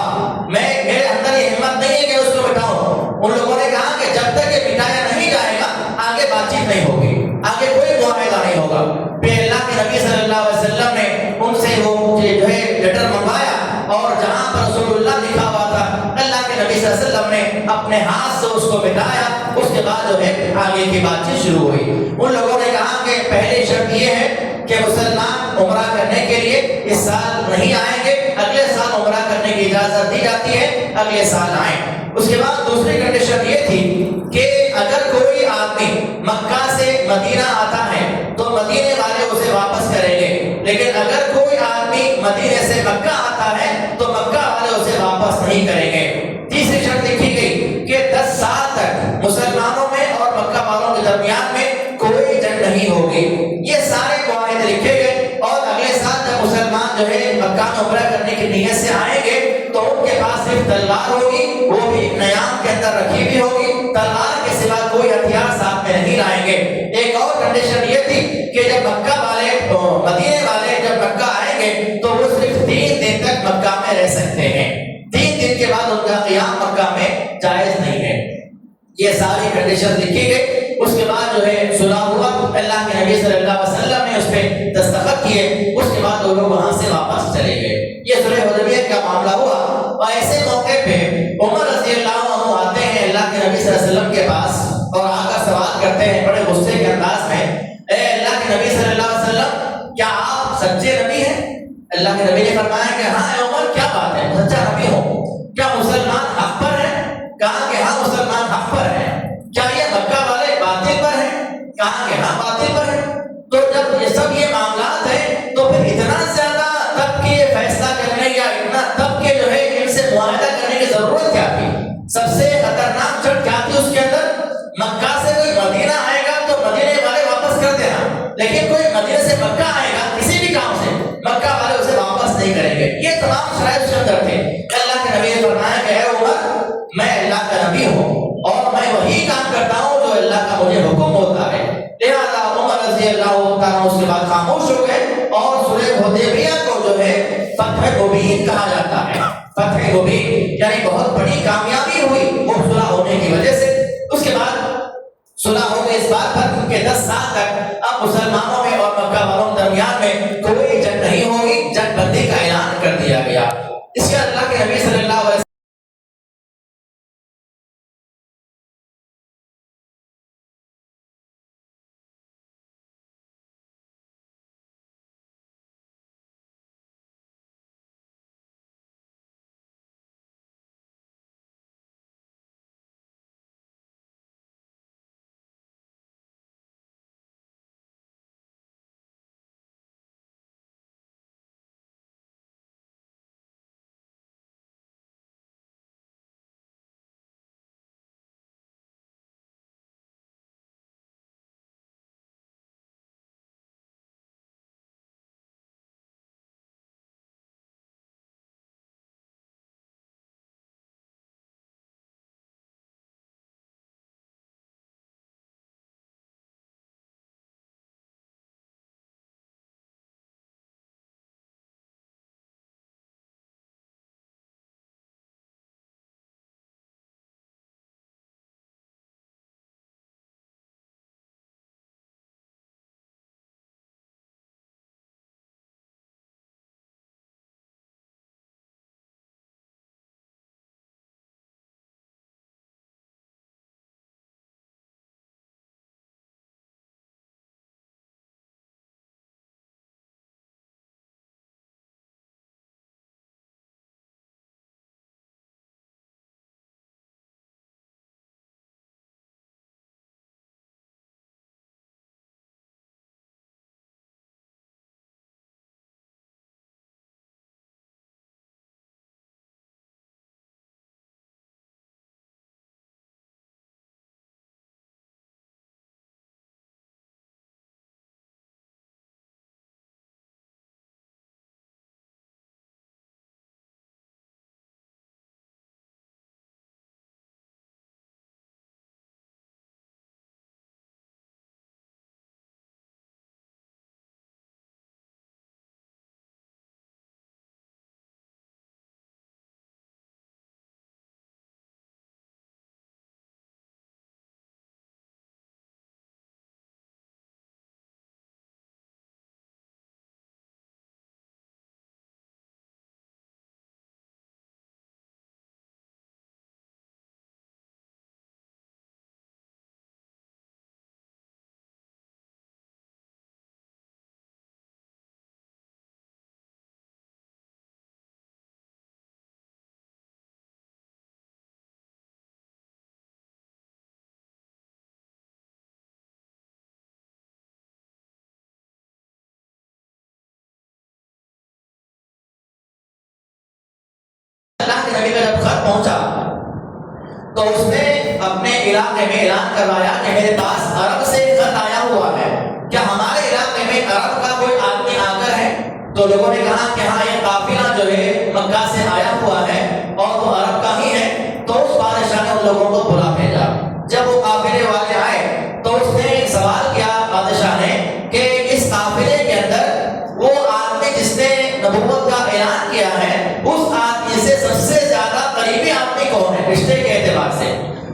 میرے اندر یہ ہمت نہیں ہے کہ اس کو مٹاؤں۔ ان لوگوں نے کہا کہ جب تک یہ مٹایا نہیں جائے گا آگے بات چیت نہیں ہوگی، آگے کوئی معاہدہ نہیں ہوگا۔ پھر اللہ کے نبی صلی اللہ علیہ وسلم نے ان سے وہ جو ہے لیٹر منگوایا، اور جہاں پر رسول اللہ لکھا ہوا تھا اللہ کے نبی صلی اللہ علیہ وسلم نے اپنے ہاتھ سے اس کو مٹایا۔ اس کے بعد جو ہے آگے کی بات چیت شروع ہوئی۔ ان لوگوں نے کہا کہ پہلی شرط یہ ہے کہ مسلمان عمرہ کرنے کے لیے اس سال نہیں آئیں گے، اگلے سال عمرہ کرنے کی اجازت دی جاتی ہے، اگلے سال آئیں۔ اس کے بعد دوسری کنڈیشن یہ تھی کہ اگر کوئی آدمی مکہ سے مدینہ آتا ہے تو مدینے والے اسے واپس کریں گے، لیکن اگر کوئی آدمی مدینے سے مکہ آتا ہے تو مکہ والے اسے واپس نہیں کریں گے۔ تیسری شرط لکھی گئی کہ 10 سال تک مسلمانوں میں اور مکہ والوں کے درمیان میں کوئی جنگ نہیں ہوگی۔ یہ سارے معاہدے لکھے گئے، اور اگلے سال جب مسلمان جو ہے مکہ میں عمرہ کرنے کی نیت سے آئیں گے تو ان کے پاس صرف تلوار ہوگی، وہ بھی نیام کے اندر رکھی ہوئی ہوگی، تلوار کے سوا کوئی ہتھیار ساتھ میں نہیں لائیں گے۔ ایک اور کنڈیشن یہ تھی کہ جب مکہ والے مدینے والے جب مکہ آئیں گے تو وہ صرف 3 دن تک مکہ میں رہ سکتے ہیں، 3 دن کے بعد ان کا قیام مکہ میں جائز نہیں ہے۔ یہ ساری کنڈیشن لکھی گئی۔ اس کے بعد جو ہے صلح ہوا، اللہ کے نبی صلی اللہ علیہ وسلم نے اس پہ دستخط کیے، اس کے بعد وہ لوگ وہاں سے واپس چلے گئے۔ یہ صلح حدیبیہ کا معاملہ ہوا، اور ایسے موقع پہ عمر رضی اللہ عنہ آتے ہیں اللہ کے نبی صلی اللہ علیہ وسلم کے پاس اور آ کر سوال کرتے ہیں بڑے غصے کے انداز میں، اے اللہ کے نبی صلی اللہ علیہ وسلم کیا آپ سچے نبی ہیں؟ اللہ کے نبی نے فرمایا کہ ہاں اے عمر کیا بات ہے، سچا نبی ہوں۔ کیا مسلمان حق پر ہیں؟ کہا کہ ہاں مسلمان حق پر ہیں۔ کیا یہ مکہ والے باطل پر ہیں؟ کہا کہ ہاں باطل پر ہیں۔ تو جب یہ سب یہ معاملات ہیں تو پھر اتنا زیادہ تب کے فیصلہ کرنے یا اتنا تب کے جو ہے ان سے معاہدہ کرنے کی ضرورت کیا تھی؟ سب سے خطرناک شرط کیا تھی اس کے اندر؟ مکہ سے کوئی مدینہ آئے گا تو مدینے والے واپس کر دینا، لیکن کوئی مدینے سے مکہ آئے گا کسی بھی کام سے مکہ والے اسے واپس نہیں کریں گے۔ یہ تمام شرائط اس کے اندر تھے۔ اللہ کے نبی نے فرمایا کہ اے عمر میں اللہ کا نبی ہوں اور میں وہی کام کرتا ہوں جو اللہ کا مجھے حکم ہوتا ہے، لہذا عمر رضی اللہ تعالیٰ اس کے بعد خاموش ہو گئے، اور صلح حدیبیہ کو جو ہے فتح مبین کہا جاتا ہے۔ فتح مبین یعنی بہت بڑی کامیابی ہوئی وہ صلح ہونے کی وجہ سے۔ اس کے بعد صلح ہو گئی اس بات پر کہ 10 سال تک اب مسلمانوں میں اور مکہ والوں کے درمیان میں کوئی جنگ نہیں ہوگی، جنگ بندی کا اعلان کر دیا گیا۔ اس کے اللہ کے نبی صلی اللہ علیہ اللہ کے نبی کا جب خط پہنچا تو اس نے اپنے علاقے میں اعلان کروایا کہ میرے پاس عرب سے خط آیا ہوا ہے، کیا ہمارے علاقے میں عرب کا کوئی آدمی آ کر ہے؟ تو لوگوں نے کہا کہ ہاں، یہ قافلہ جو ہے مکہ سے آیا ہوا ہے اور وہ عرب کا ہی ہے۔ تو اس بادشاہ نے ان لوگوں کو بلا بھیجا۔ جب وہ قافلے والے آئے تو اس نے سوال کیا بادشاہ نے کہ اس قافلے کے اندر وہ آدمی جس نے نبوت کا اعلان کیا ہے، اس آدمی سے سب سے زیادہ قریبی آدمی کون ہے رشتے کے اعتبار سے؟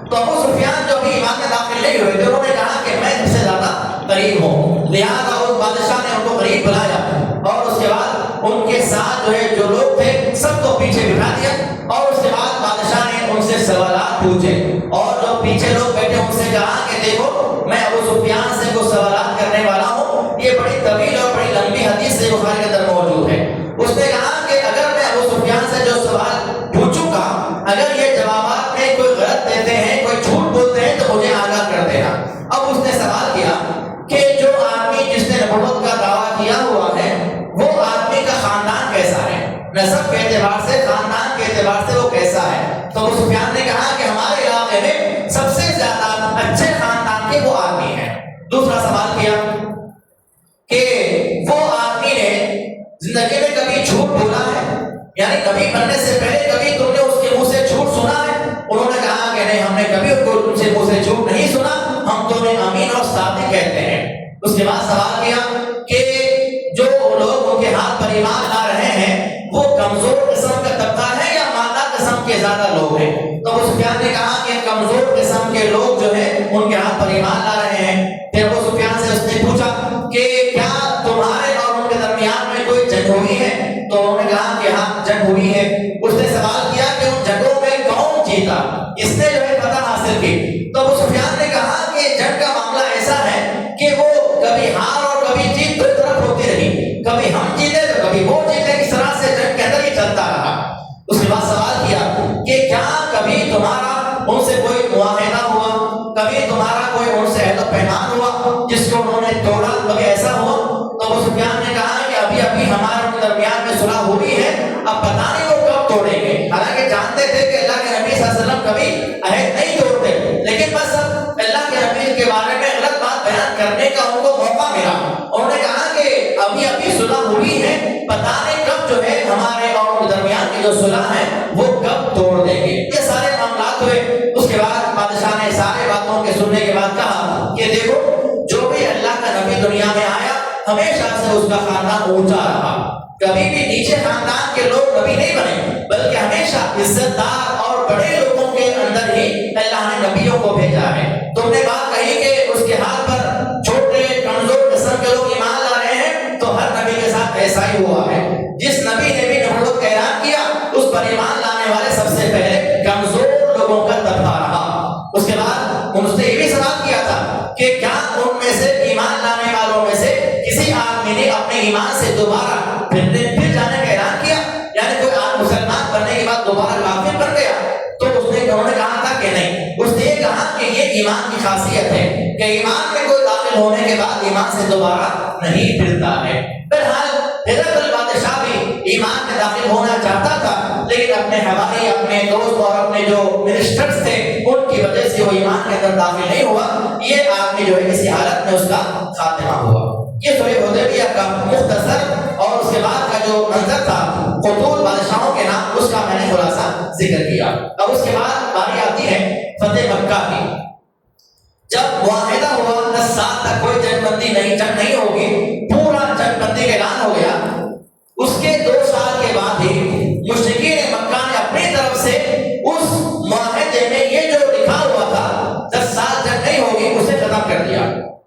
تو ابو سفیان جو بھی ایمان میں داخل نہیں ہوئے تھے، انہوں نے کہا کہ میں سب سے زیادہ قریب ہوں۔ لہٰذا اس بادشاہ نے ان کو قریب بلایا اور اس کے بعد ان کے ساتھ جو ہے جو لوگ تھے سب کو پیچھے بٹھا دیا، اور اس کے بعد بادشاہ نے ان سے سوالات پوچھے، اور جو پیچھے لوگ بیٹھے ان سے کہا کہ دیکھو، میں ابو سفیان سے کچھ سوالات کرنے والا ہوں، یہ بڑی طویل اور بڑی لمبی حدیث سے بخاری کے اندر موجود ہے۔ اس نے کہا کہ اگر میں ابو سفیان سے جو سوال پوچھوں گا، اگر یہ جوابات میں کوئی غلط دیتے ہیں، کوئی جھوٹ بولتے ہیں، تو مجھے آگاہ کر دینا۔ اب اس نے سوال کیا کہ جو آدمی جس نے نبوت کا دعویٰ کیا ہوا ہے، وہ آدمی کا خاندان کیسا ہے؟ نسب کے اعتبار سے، خاندان کے اعتبار سے وہ کیسا ہے؟ تو ابو سفیان نے کہا کہ ہمارے علاقے میں سب سے زیادہ اچھے خاندان کے وہ آدمی ہیں۔ دوسرا سوال کیا کہ وہ آدمی نے زندگی میں کبھی جھوٹ بولا ہے، یعنی کبھی بننے سے پہلے کبھی تم نے اس کے منہ سے جھوٹ سنا ہے؟ انہوں نے کہا کہ نہیں، ہم نے کبھی ان سے منہ سے جھوٹ نہیں سنا، ہم تو انہیں امین اور صادق کہتے ہیں۔ اس کے بعد سوال کیا کہ جو لوگ ان کے ہاتھ پر ایمان لا رہے ہیں، وہ کمزور قسم کا طبقہ ہے یا مادہ قسم کے زیادہ لوگ ہیں؟ تو ابو سفیان نے کہا کہ کمزور قسم کے لوگ جو ہیں ان کے ہاتھ پر ایمان لا رہے ہیں۔ پھر ابو سفیان سے اس نے پوچھا کہ کیا تمہارے اور ان کے درمیان میں کوئی جنگ ہوئی ہے؟ تو انہوں نے کہا کہ ہاں، جنگ ہوئی ہے۔ اس نے سوال کیا کہ ان جنگوں میں کون جیتا، اس نے جو ہے فتح حاصل کی؟ تو ابو سفیان نے کہا کہ جنگ کا معاملہ ایسا ہے کہ وہ کبھی ہار اور کبھی جیت دو طرف ہوتی رہی، کبھی ہم جیتے تو کبھی وہ جیتے، اس طرح سے جنگ کے اندر ہی چلتا رہا۔ اس کے بعد سوال کیا کہ کیا کبھی تمہارا ان سے کوئی معاہدہ ہوا، کبھی تمہارا کوئی ان سے عہد و پیمان ہوا جس کو انہوں نے توڑا، کبھی ایسا ہوا؟ تو ابو سفیان نے کہا کہ ابھی ابھی ہمارے ان کے درمیان میں صلح ہوئی ہے، اب پتہ نہیں وہ کب توڑیں گے۔ حالانکہ جانتے تھے کہ اللہ کے نبی صلی اللہ علیہ وسلم کبھی عہد نہیں توڑتے، لیکن بس اب اللہ کے نبی کے بارے میں غلط بات بیان کرنے کا ان کو موقع ملا۔ انہوں نے کہا کہ ابھی ابھی صلح ہوئی ہے، پتہ نہیں کب جو ہے ہمارے اور ان کے درمیان کی جو صلح ہے وہ کب توڑ دیں گے۔ یہ سارے معاملات ہوئے۔ اس کے بعد بادشاہ نے سارے باتوں کے سننے کے بعد کہا کہ دیکھو، جو بھی اللہ کا نبی دنیا میں آیا ہمیشہ سے اس کا خاندان اونچا رہا، کبھی بھی نیچے خاندان کے لوگ نبی نہیں بنے، بلکہ ہمیشہ عزت دار اور بڑے لوگوں کے اندر ہی اللہ نے نبیوں کو بھیجا ہے۔ تم نے بات کہی کہ اس کے ہاتھ پر چھوٹے کمزور قسم کے لوگ ایمان لا رہے ہیں، تو ہر نبی کے ساتھ ایسا ہی ہوا ہے۔ جس نبی نے بھی نبوت کا اعلان کیا، اس پر ایمان لانے والے سب سے پہلے کمزور لوگوں کا طبقہ رہا۔ اس کے بعد ان سے یہ بھی سوال کیا تھا کہ کیا ان میں سے ایمان لانے والوں میں سے کسی آدمی نے اپنے ایمان سے دوبارہ پھر جانے کا اعلان کیا، یعنی کوئی آدمی مسلمان بننے کے بعد دوبارہ کافر بن گیا؟ تو انہوں نے کہا تھا کہ نہیں۔ اس نے یہ کہا کہ یہ ایمان کی خاصیت ہے کہ ایمان میں کوئی داخل ہونے کے بعد ایمان سے دوبارہ نہیں پھرتا ہے۔ بہرحال ہرقل بادشاہ بھی ایمان میں داخل ہونا چاہتا تھا، لیکن اپنے حوالی، اپنے دوست اور اپنے جو منسٹرز تھے ان کی وجہ سے وہ ایمان کے اندر داخل نہیں ہوا۔ یہ آدمی جو ہے اسی حالت میں اس کا خاتمہ ہوا۔ یہ صلح حدیبیہ کا مختصر اور اس کے بعد کا جو منظر تھا قتول بادشاہوں کے نام، اس کا میں نے خلاصہ ذکر کیا۔ اب اس کے بعد باری آتی ہے فتح مکہ کی۔ جب معاہدہ ہوا 10 سال تک کوئی جنگ بندی نہیں ہوگی، پورا جنگ بندی کا اعلان ہو گیا، اس کے 2 سال کے بعد ہی مشرکین مکہ نے اپنی طرف سے اس معاہدے میں یہ جو لکھا ہوا تھا 10 سال جنگ نہیں ہوگی، اسے ختم کر دیا۔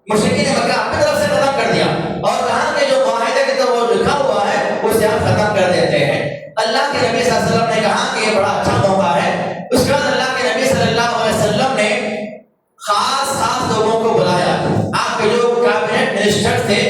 مشرکین مکہ اپنی طرف سے ختم کر دیا اور کہا کہ جو معاہدے کے اندر وہ لکھا ہوا ہے اسے آپ ختم کر دیتے ہیں۔ اللہ کے نبی صلی اللہ علیہ وسلم نے کہا کہ یہ بڑا اچھا موقع ہے۔ اس کے بعد اللہ کے نبی صلی اللہ علیہ وسلم نے خاص لوگوں کو بلایا، آپ کے جو کابینٹ منسٹر تھے،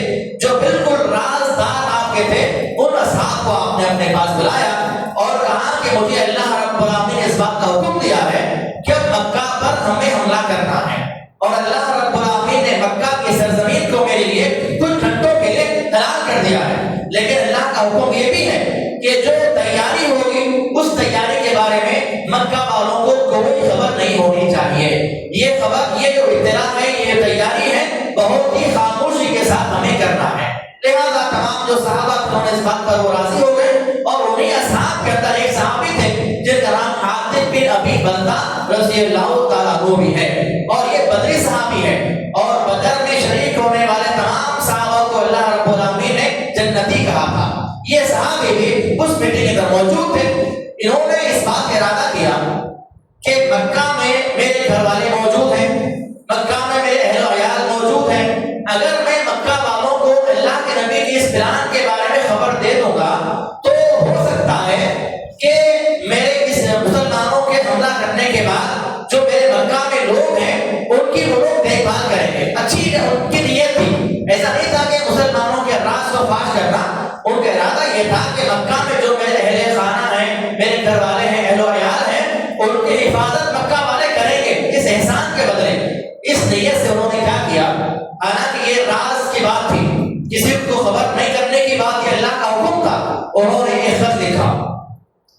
جو بالکل رازدار آپ کے تھے، ان اصحاب کو آپ نے اپنے پاس بلایا اور کہا کہ مجھے اللہ رب العالمین نے اس بات کا حکم دیا ہے کہ مکہ پر ہمیں حملہ کرنا ہے، اور اللہ رب العالمین نے مکہ کی سرزمین کو میرے لیے کچھ گھنٹوں کے لیے حلال کر دیا ہے، لیکن اللہ کا حکم یہ بھی ہے کہ جو تیاری ہوگی اس تیاری کے والوں کو کوئی خبر نہیں ہونی چاہیے. یہ خبر، یہ جو اطلاع ہے، یہ تیاری ہے، بہت ہی خاموشی کے ساتھ ہمیں کرنا ہے. لہذا تمام جو صحابہ انہوں نے اس بات پر وہ راضی ہو گئے، اور انہیں اصحاب کے اندر ایک صحابی تھے جن کا نام حاتب بن ابی بلتہ رضی اللہ تعالیٰ عنہ بھی ہے، اور یہ بدری صحابی ہے، اور بدر میں شریک ہونے والے تمام صحابہ کو اللہ رب العالمین نے جنتی کہا تھا. یہ صحابی بھی اس میٹنگ کے اندر موجود تھے. انہوں نے اس بات کا ارادہ کیا کہ مکہ میں میرے گھر والے موجود ہیں، مکہ میں میرے اہل و عیال موجود ہیں، اگر میں مکہ والوں کو اللہ کے نبی کی اس پلان کے بارے میں خبر دے دوں گا تو ہو سکتا ہے کہ میرے اس مسلمانوں کے حملہ کرنے کے بعد جو میرے مکہ میں لوگ ہیں ان کی وہ لوگ دیکھ بھال کریں گے. اچھی ان کی نیت تھی، ایسا نہیں تھا کہ مسلمانوں کے راز کو فاش کرنا. ان کا ارادہ یہ تھا کہ مکہ میں جو میرے اہل خانہ ہیں، میرے گھر والے ہیں، اہل و عیال ہیں، ان کی حفاظت مکہ والے کریں گے اس احسان کے بدلے. اس نیت سے انہوں نے کیا کیا، حالانکہ یہ راز کی بات تھی، کسی کو خبر نہیں کرنے کی بات، یہ اللہ کا حکم تھا. انہوں نے ایک خط لکھا،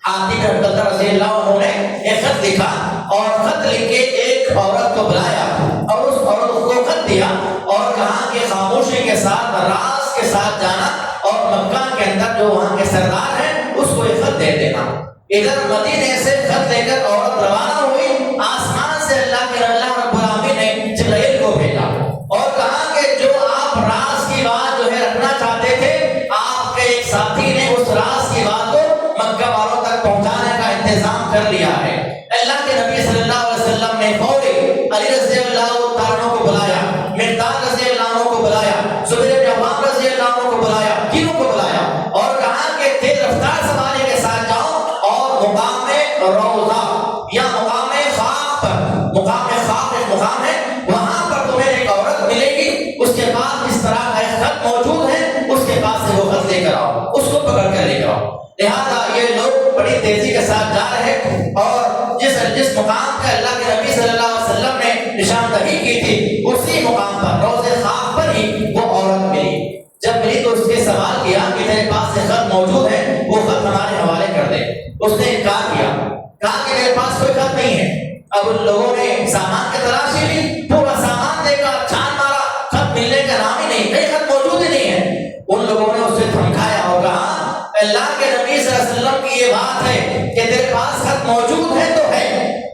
حاتب بن بلتہ رضی اللہ عنہ نے ایک خط لکھا، اور خط لکھ کے ایک عورت کو بلایا اور اس عورت کو خط دیا اور کہا کہ خاموشی کے ساتھ، راز کے ساتھ جانا اور مکہ کے اندر جو وہاں کے سردار ہیں اس کو یہ خط دے دینا. ادھر مدینے سے خط لے کر عورت روانہ ہوئی. آسمان سے اللہ رب العالمین نے جبرائیل کو بھیجا اور کہا کہ جو آپ راز کی بات جو ہے رکھنا چاہتے تھے، آپ کے ایک ساتھی نے اس راز کی بات کو مکہ والوں تک پہنچانے کا انتظام کر لیا ہے. اللہ کے نبی صلی اللہ علیہ وسلم نے فوری علی رضی اللہ تعالیٰ عنہ کو بلایا، مقداد رضی اللہ عنہ کو بلایا، زبیر بن عوام رضی اللہ عنہ کو بلایا، تینوں کو بلایا اور کہا کہ تیز رفتار سواری کے ساتھ جاؤ اور مقام روضہ یا مقام خاک پر، مقام خاک ایک مقام ہے، وہاں پر تمہیں ایک عورت ملے گی، اس کے بعد اس طرح کا ایک خط موجود ہے، اس کے پاس سے وہ خط لے کر آؤ، اس کو پکڑ کر لے کر آؤ. لہٰذا یہ لوگ بڑی تیزی کے ساتھ جا رہے اور جس مقام کا اللہ کے نبی صلی اللہ علیہ وسلم نے نشاندہی کی تھی اسی مقام پر، روضہ خاک پر ہی وہ عورت ملی. جب ملی تو اس کے سوال کیا کہ تیرے پاس سے خط موجود ہے، وہ خط ہمارے حوالے کر دے. اس نے انکار کیا، کہا کہ میرے پاس کوئی خط نہیں ہے. اب ان لوگوں نے سامان کی تلاشی لی، پورا سامان دے کر چھان مارا، خط ملنے کا نام ہی نہیں، کئی خط موجود ہی نہیں ہے. ان لوگوں نے اسے دھمکایا اور کہا اللہ کے نبی صلی اللہ علیہ وسلم کی یہ بات ہے کہ تیرے پاس خط موجود ہے تو ہے،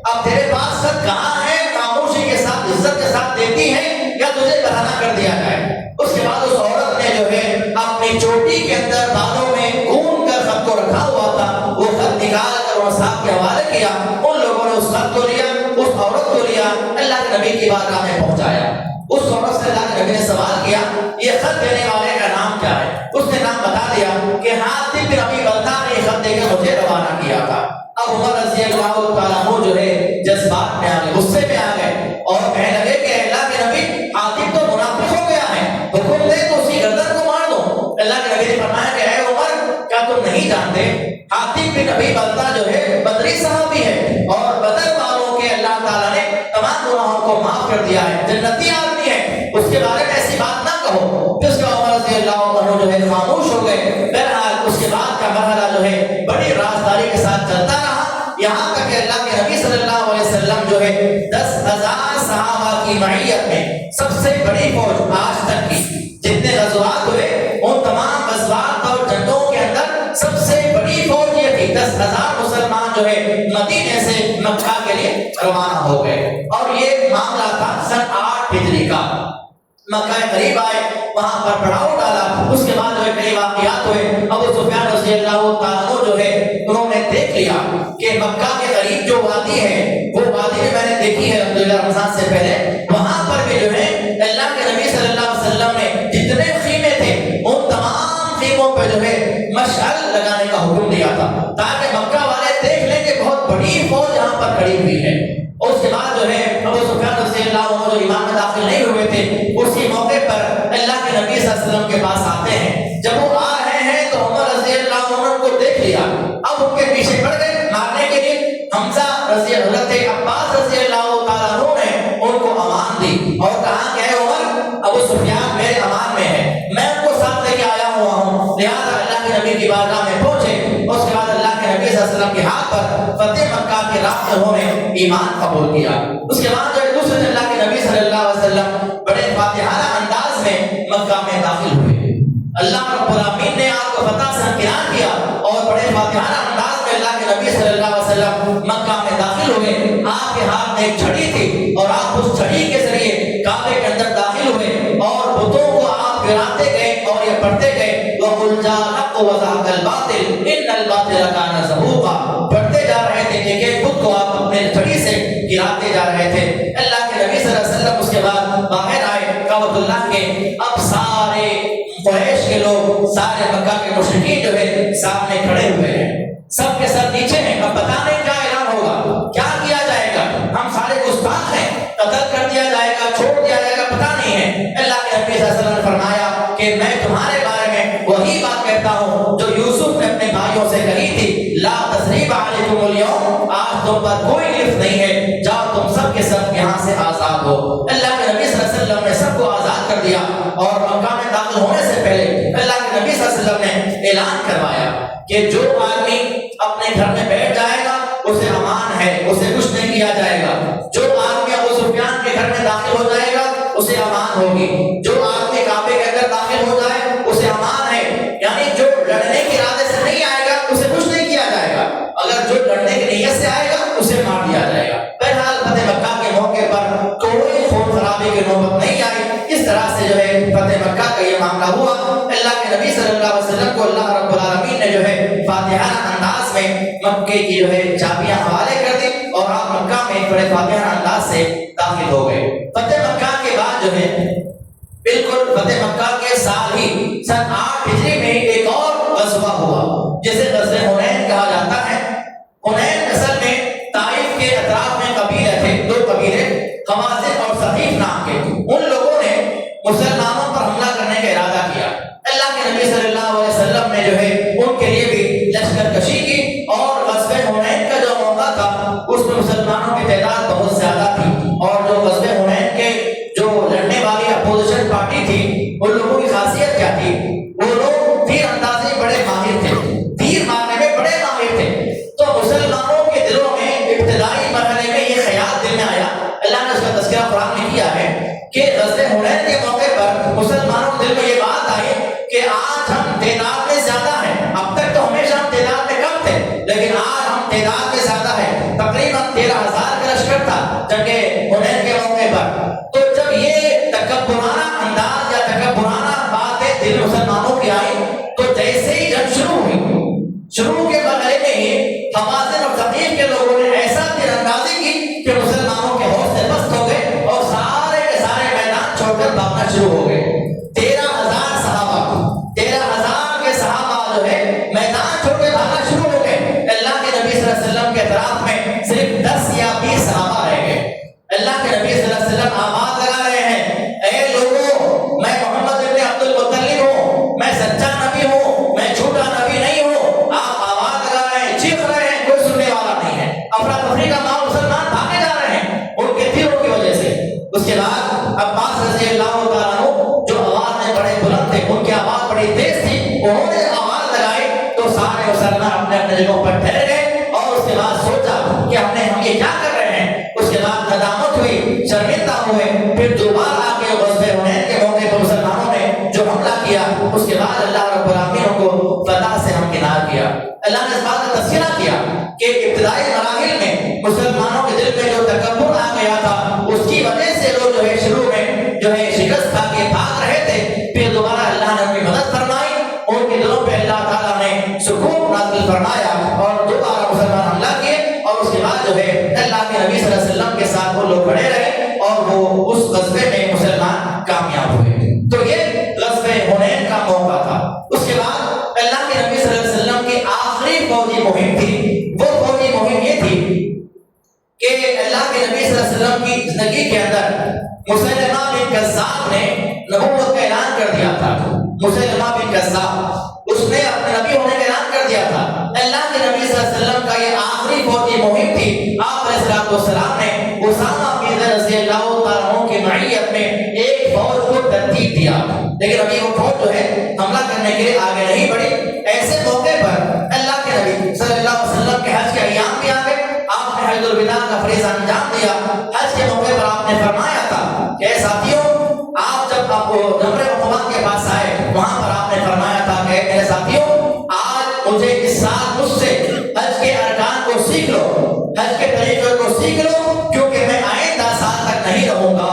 اب تیرے پاس خط کہاں ہے، خاموشی کے ساتھ عزت کے ساتھ دیتی ہے یا تجھے بہانہ کر دیا جائے. اس کے بعد اس عورت نے جو ہے اپنی چوٹی کے اندر بالوں میں گون کر خط کو رکھا ہوا تھا، وہ خط نکال کر وہ صاحب کے حوالے کیا. ان لوگوں نے اس خط کو لیا، اس عورت کو لیا، اللہ کے نبی کی بارگاہ میں پہنچایا. اس عورت سے اللہ کے نبی نے سوال کیا یہ خط دینے والے کا نام کیا ہے؟ اس نے نام بتا دیا کہ حاتب بن ابی بلتہ نے یہ خط دے کر مجھے روانہ کیا تھا. اب عمر رضی اللہ تعالیٰ عنہ جو ہے جذبات میں آ گئے، غصے میں آ گئے اور کہنے لگے کہ اللہ کے نبی حاتب تو منافق ہو گیا ہے، حکم دے تو اسی گردن کو مار دو. اللہ کے نبی نے فرمایا کہ اے عمر کیا تم نہیں جانتے حاتب بن ابی بلتہ جو ہے بدری صحابی ہے اور بدر والوں کے اللہ تعالیٰ نے تمام گناہوں کو معاف کر دیا ہے، جنتی آدمی ہے، اس کے بارے میں ایسی بات نہ کہو. جس کا عمر رضی اللہ عنہ جو ہے خاموش ہو گئے. بہرحال اس کے بعد کا مرحلہ جو ہے بڑی رازداری کے ساتھ چلتا رہا، یہاں تک کہ اللہ کے نبی صلی اللہ علیہ وسلم جو ہے 10,000 صحابہ کی معیت میں سب سے بڑی فوج آج تک کی جتنے غزوات ہوئے ان تمام غزوات اور جنگوں کے اندر سب سے بڑی فوج یہ تھی. 10,000 مسلمان جو ہے مدینے سے مکہ کے لیے روانہ ہو گئے اور یہ معاملہ تھا سن 8 ہجری کا. مکہ قریب آئے، وہاں پر پڑاؤ ڈالا. اس کے بعد جو ہے کئی واقعات ہوئے. ابو سفیان رضی اللہ تعالیٰ عنہ جو ہے انہوں نے دیکھ لیا کہ مکہ کے قریب جو وادی ہے وہ وادی میں نے دیکھی ہے الحمدللہ رمضان سے پہلے، وہاں پر بھی جو ہے اللہ کے نبی صلی اللہ علیہ وسلم نے جتنے خیمے تھے ان تمام خیموں پہ جو ہے مشعل لگانے کا حکم دیا تھا تاکہ مکہ والے دیکھ لیں کہ بہت بڑی فوج یہاں پر کھڑی ہوئی ہے. اور اس کے بعد جو ہے ابو سفیان رضی اللہ عنہ جو ایمان میں داخل نہیں ہوئے تھے اسی موقع پر اللہ کے نبی صلی اللہ علیہ وسلم کے پاس آتے ہیں. جب وہ آ رہے ہیں تو عمر رضی اللہ عنہ کو دیکھ لیا، اب ان کے پیچھے پڑ گئے مارنے کے لیے. حمزہ رضی حضرت عباس رضی اللہ تعالیٰ عنہ نے ان کو امان دی اور کہا کہ اے عمر ابو سفیان میرے امان میں ہے، میں ان کو ساتھ لے کے آیا ہوا ہوں، لہٰذا اللہ کے نبی کی بارگاہ میں پہنچے. اس کے بعد اللہ کے نبی صلی اللہ علیہ وسلم کے ہاتھ پر فتح مکہ کے رات میں انہوں نے ایمان قبول کیا۔ اس کے بعد جو دوسرے دن اللہ کے نبی صلی اللہ علیہ وسلم بڑے فاتحانہ انداز میں مکہ میں داخل ہوئے۔ اللہ رب العالمین نے آپ کو فتح سے امتحان کیا اور بڑے فاتحانہ انداز میں اللہ کے نبی صلی اللہ علیہ وسلم مکہ میں داخل ہوئے۔ آپ کے ہاتھ میں ایک چھڑی تھی اور آپ اس چھڑی کے ذریعے کعبے کے اندر داخل ہوئے اور بتوں کو آپ گراتے گئے اور یہ پڑھتے گئے وَقُلْ جَاءَ الْحَقُّ وَزَهَقَ الْبَاطِلُ إِنَّ الْبَاطِلَ كَانَ زَهُوقًا، پڑھتے جا رہے تھے کہ ایک بت کو آپ اپنے چھڑی سے گراتے جا رہے تھے۔ اللہ کے نبی صلی اللہ علیہ وسلم اس کے بعد باہر آئے کعبۃ اللہ کے۔ اب سارے قریش کے لوگ، سارے مکہ کے مشرکین جو ہے سامنے کھڑے ہوئے ہیں، سب کے سب نیچے ہیں۔ اب پتہ نہیں کیا اعلان ہوگا، کیا کیا جائے گا، ہم سارے گستاخ ہیں، قتل کر دیا جائے گا، چھوڑ دیا جائے گا، پتہ نہیں ہے۔ اللہ کے نبی صلی اللہ علیہ وسلم نے فرمایا کہ میں تمہارے بارے میں وہی بات کہتا ہوں جو یوسف نے اپنے بھائیوں سے کہی تھی، لا تثریب علیکم اليوم، آج تم پر کوئی گرفت نہیں ہے، جاؤ تم سب کے سب یہاں سے آزاد ہو۔ اللہ کے نبی صلی اللہ علیہ وسلم نے سب کو آزاد کر دیا اور مکہ میں داخل ہونے سے پہلے اللہ کے نبی صلی اللہ علیہ وسلم نے اعلان کروایا کہ جو آدمی اپنے گھر میں بیٹھ جائے گا اسے امان ہے، اسے کچھ نہیں کیا جائے گا۔ جو آدمی ابو سفیان کے گھر میں داخل ہو جائے گا اسے امان ہوگی۔ جو آدمی کعبے کے اندر داخل ہو جائے اسے امان ہے، یعنی جو لڑنے کے ارادے سے نہیں آئے گا اسے کچھ نہیں کیا جائے گا، اگر جو لڑنے کی نیت سے آئے گا اسے مار دیا جائے گا۔ بہرحال فتح مکہ کے موقع پر کوئی خون خرابے کی نوبت نہیں آئی۔ اس طرح سے جو ہے فتح مکہ کا یہ معاملہ ہوا۔ اللہ کے نبی صلی اللہ علیہ وسلم کو اللہ رب العالمین نے جو ہے فاتحانہ انداز میں مکے کی جو ہے چابیاں حوالے کر دی اور آپ مکہ میں بڑے فاتحانہ انداز سے داخل ہو گئے۔ فتح مکہ کے بعد جو ہے بالکل فتح مکہ کے سال ہی سن 8 ہجری میں ایک اور غزوہ ہوا جسے غزوہ حنین کہا جاتا ہے۔ حنین اصل میں طائف کے اطراف میں قبیلے تھے، 2 قبیلے خوازن اور ثقیف نام کے۔ ان لوگوں نے مسلمانوں پر حملہ کرنے کا ارادہ کیا۔ اللہ کے نبی صلی اللہ علیہ وسلم نے جو ہے ان کے لیے بھی لشکر کشی کی اور غزوہ حنین کا جو موقع تھا اس میں مسلمانوں کی تعداد بہت زیادہ تھی اور جو غزوہ حنین کے جو لڑنے والی اپوزیشن پارٹی تھی ان لوگوں کی خاصیت کیا تھی، وہ لوگ تیر اندازی بڑے ماہر تھے، تیر مارنے میں بڑے ماہر تھے۔ تو مسلمانوں کے دلوں میں ابتدائی مرحلے میں یہ خیال دل میں آیا، اللہ نے اس کا تذکرہ قرآن میں کیا ہے کہ غزوہ حنین کے موقع پر مسلمانوں کے دل میں یہ بات آئی کہ آج ہم تعداد میں زیادہ ہیں۔ اب تک تو ہمیشہ ہم تعداد میں کم تھے لیکن آج ہم تعداد میں زیادہ ہیں۔ تقریباً 13,000 کا لشکر تھا جنگ حنین کے موقع پر۔ تو جب یہ تکبرانہ انداز یا تکبرانہ باتیں دل مسلمانوں کی آئی تو جیسے ہی جنگ شروع کے مرحلے میں ہی حوازن اور ثقیف کے لوگوں نے ایسا تیر اندازی کی کہ مسلمانوں کے حوصلے پست ہو گئے اور سارے کے سارے میدان چھوڑ کر بھاگنا شروع ہو گئے۔ 13,000 کے صحابہ جو ہے میدان چھوڑ کے بھاگنا شروع ہو گئے۔ اللہ کے نبی صلی اللہ علیہ وسلم کے اطراف میں صرف 10 یا 20 صحابہ رہ گئے۔ اللہ کے نبی صلی اللہ علیہ وسلم آواز لگا رہے ہیں، اے لوگوں، میں محمد ابن عبد المطلب ہوں، میں سچا نبی ہوں، میں جھوٹا نبی نہیں ہوں۔ آپ آواز لگا رہے ہیں، چیخ رہے ہیں، کوئی سننے والا نہیں ہے۔ افراتفری کا ماحول، مسلمان بھاگے جا رہے ہیں ان کے تیروں کی وجہ سے۔ اس کے بعد عباس رضی اللہ تعالیٰ عنہ جو آواز میں بڑے بلند تھے، ان کی آواز بڑی تیز تھی، انہوں نے آواز لگائی تو سارے مسلمان اپنے اپنے جگہوں پر ٹھہر گئے اور اس کے بعد سوچا کہ ہم یہ کیا کر رہے ہیں۔ اس کے بعد ندامت ہوئی، شرمندہ ہوئے، پھر دوبارہ آ کے غزوہ حنین کے موقع پر مسلمانوں نے جو حملہ کیا اس کے بعد اللہ رب العالمین کو فتح سے ہمکنار کیا۔ اللہ نے اس بات کا تذکرہ کیا کہ ابتدائی مراحل میں مسلمانوں کے دل میں جو تکبر آ گیا تھا اس کی وجہ سے لوگ جو ہے شروع میں جو ہے شکست کھا کے بھاگ رہے تھے، پھر دوبارہ اللہ نے ان کی مدد فرمائی، ان کے دلوں پہ اللہ تعالیٰ نے سکون نازل فرمایا اور دوبارہ مسلمان حملہ کیے اور اس کے بعد جو ہے اللہ کے نبی صلی اللہ علیہ وسلم کے ساتھ وہ لوگ کھڑے رہے اور وہ اس غزوے میں مسلمان کامیاب ہوئے۔ تو یہ غزوہ حنین کا موقع تھا۔ اس کے بعد اللہ کے نبی صلی اللہ علیہ وسلم کی آخری فوجی مہم تھی، وہ فوجی مہم یہ تھی کہ اللہ کے نبی صلی اللہ علیہ وسلم کی زندگی کے اندر مسیلمہ بن کذاب نے نبوت کا اعلان کر دیا تھا۔ مسیلمہ بن کذاب اس نے اپنے نبی ہونے کا اعلان کر دیا تھا۔ اللہ کے نبی صلی اللہ علیہ وسلم کا یہ آخری فوجی مہم تھی۔ آپ علیہ السلام نے اسامہ بن زید رضی اللہ تعالیٰ عنہ کی معیت میں ایک فوج کو ترتیب دیا، لیکن ابھی وہ فوج جو ہے حملہ کرنے کے لیے آگے نہیں بڑھی۔ ایسے موقع پر اللہ کے نبی صلی اللہ علیہ الوداع کا فریضہ انجام دیا، حج کے موقع پر آپ نے فرمایا تھا کہ اے ساتھیوں، آپ جب آپ جمرہ عقبہ کے پاس آئے وہاں پر آپ نے فرمایا تھا کہ میرے ساتھیوں، آج مجھے اس سال مجھ سے حج کے ارکان کو سیکھ لو، حج کے طریقے کو سیکھ لو، کیونکہ میں آئندہ سال تک نہیں رہوں گا،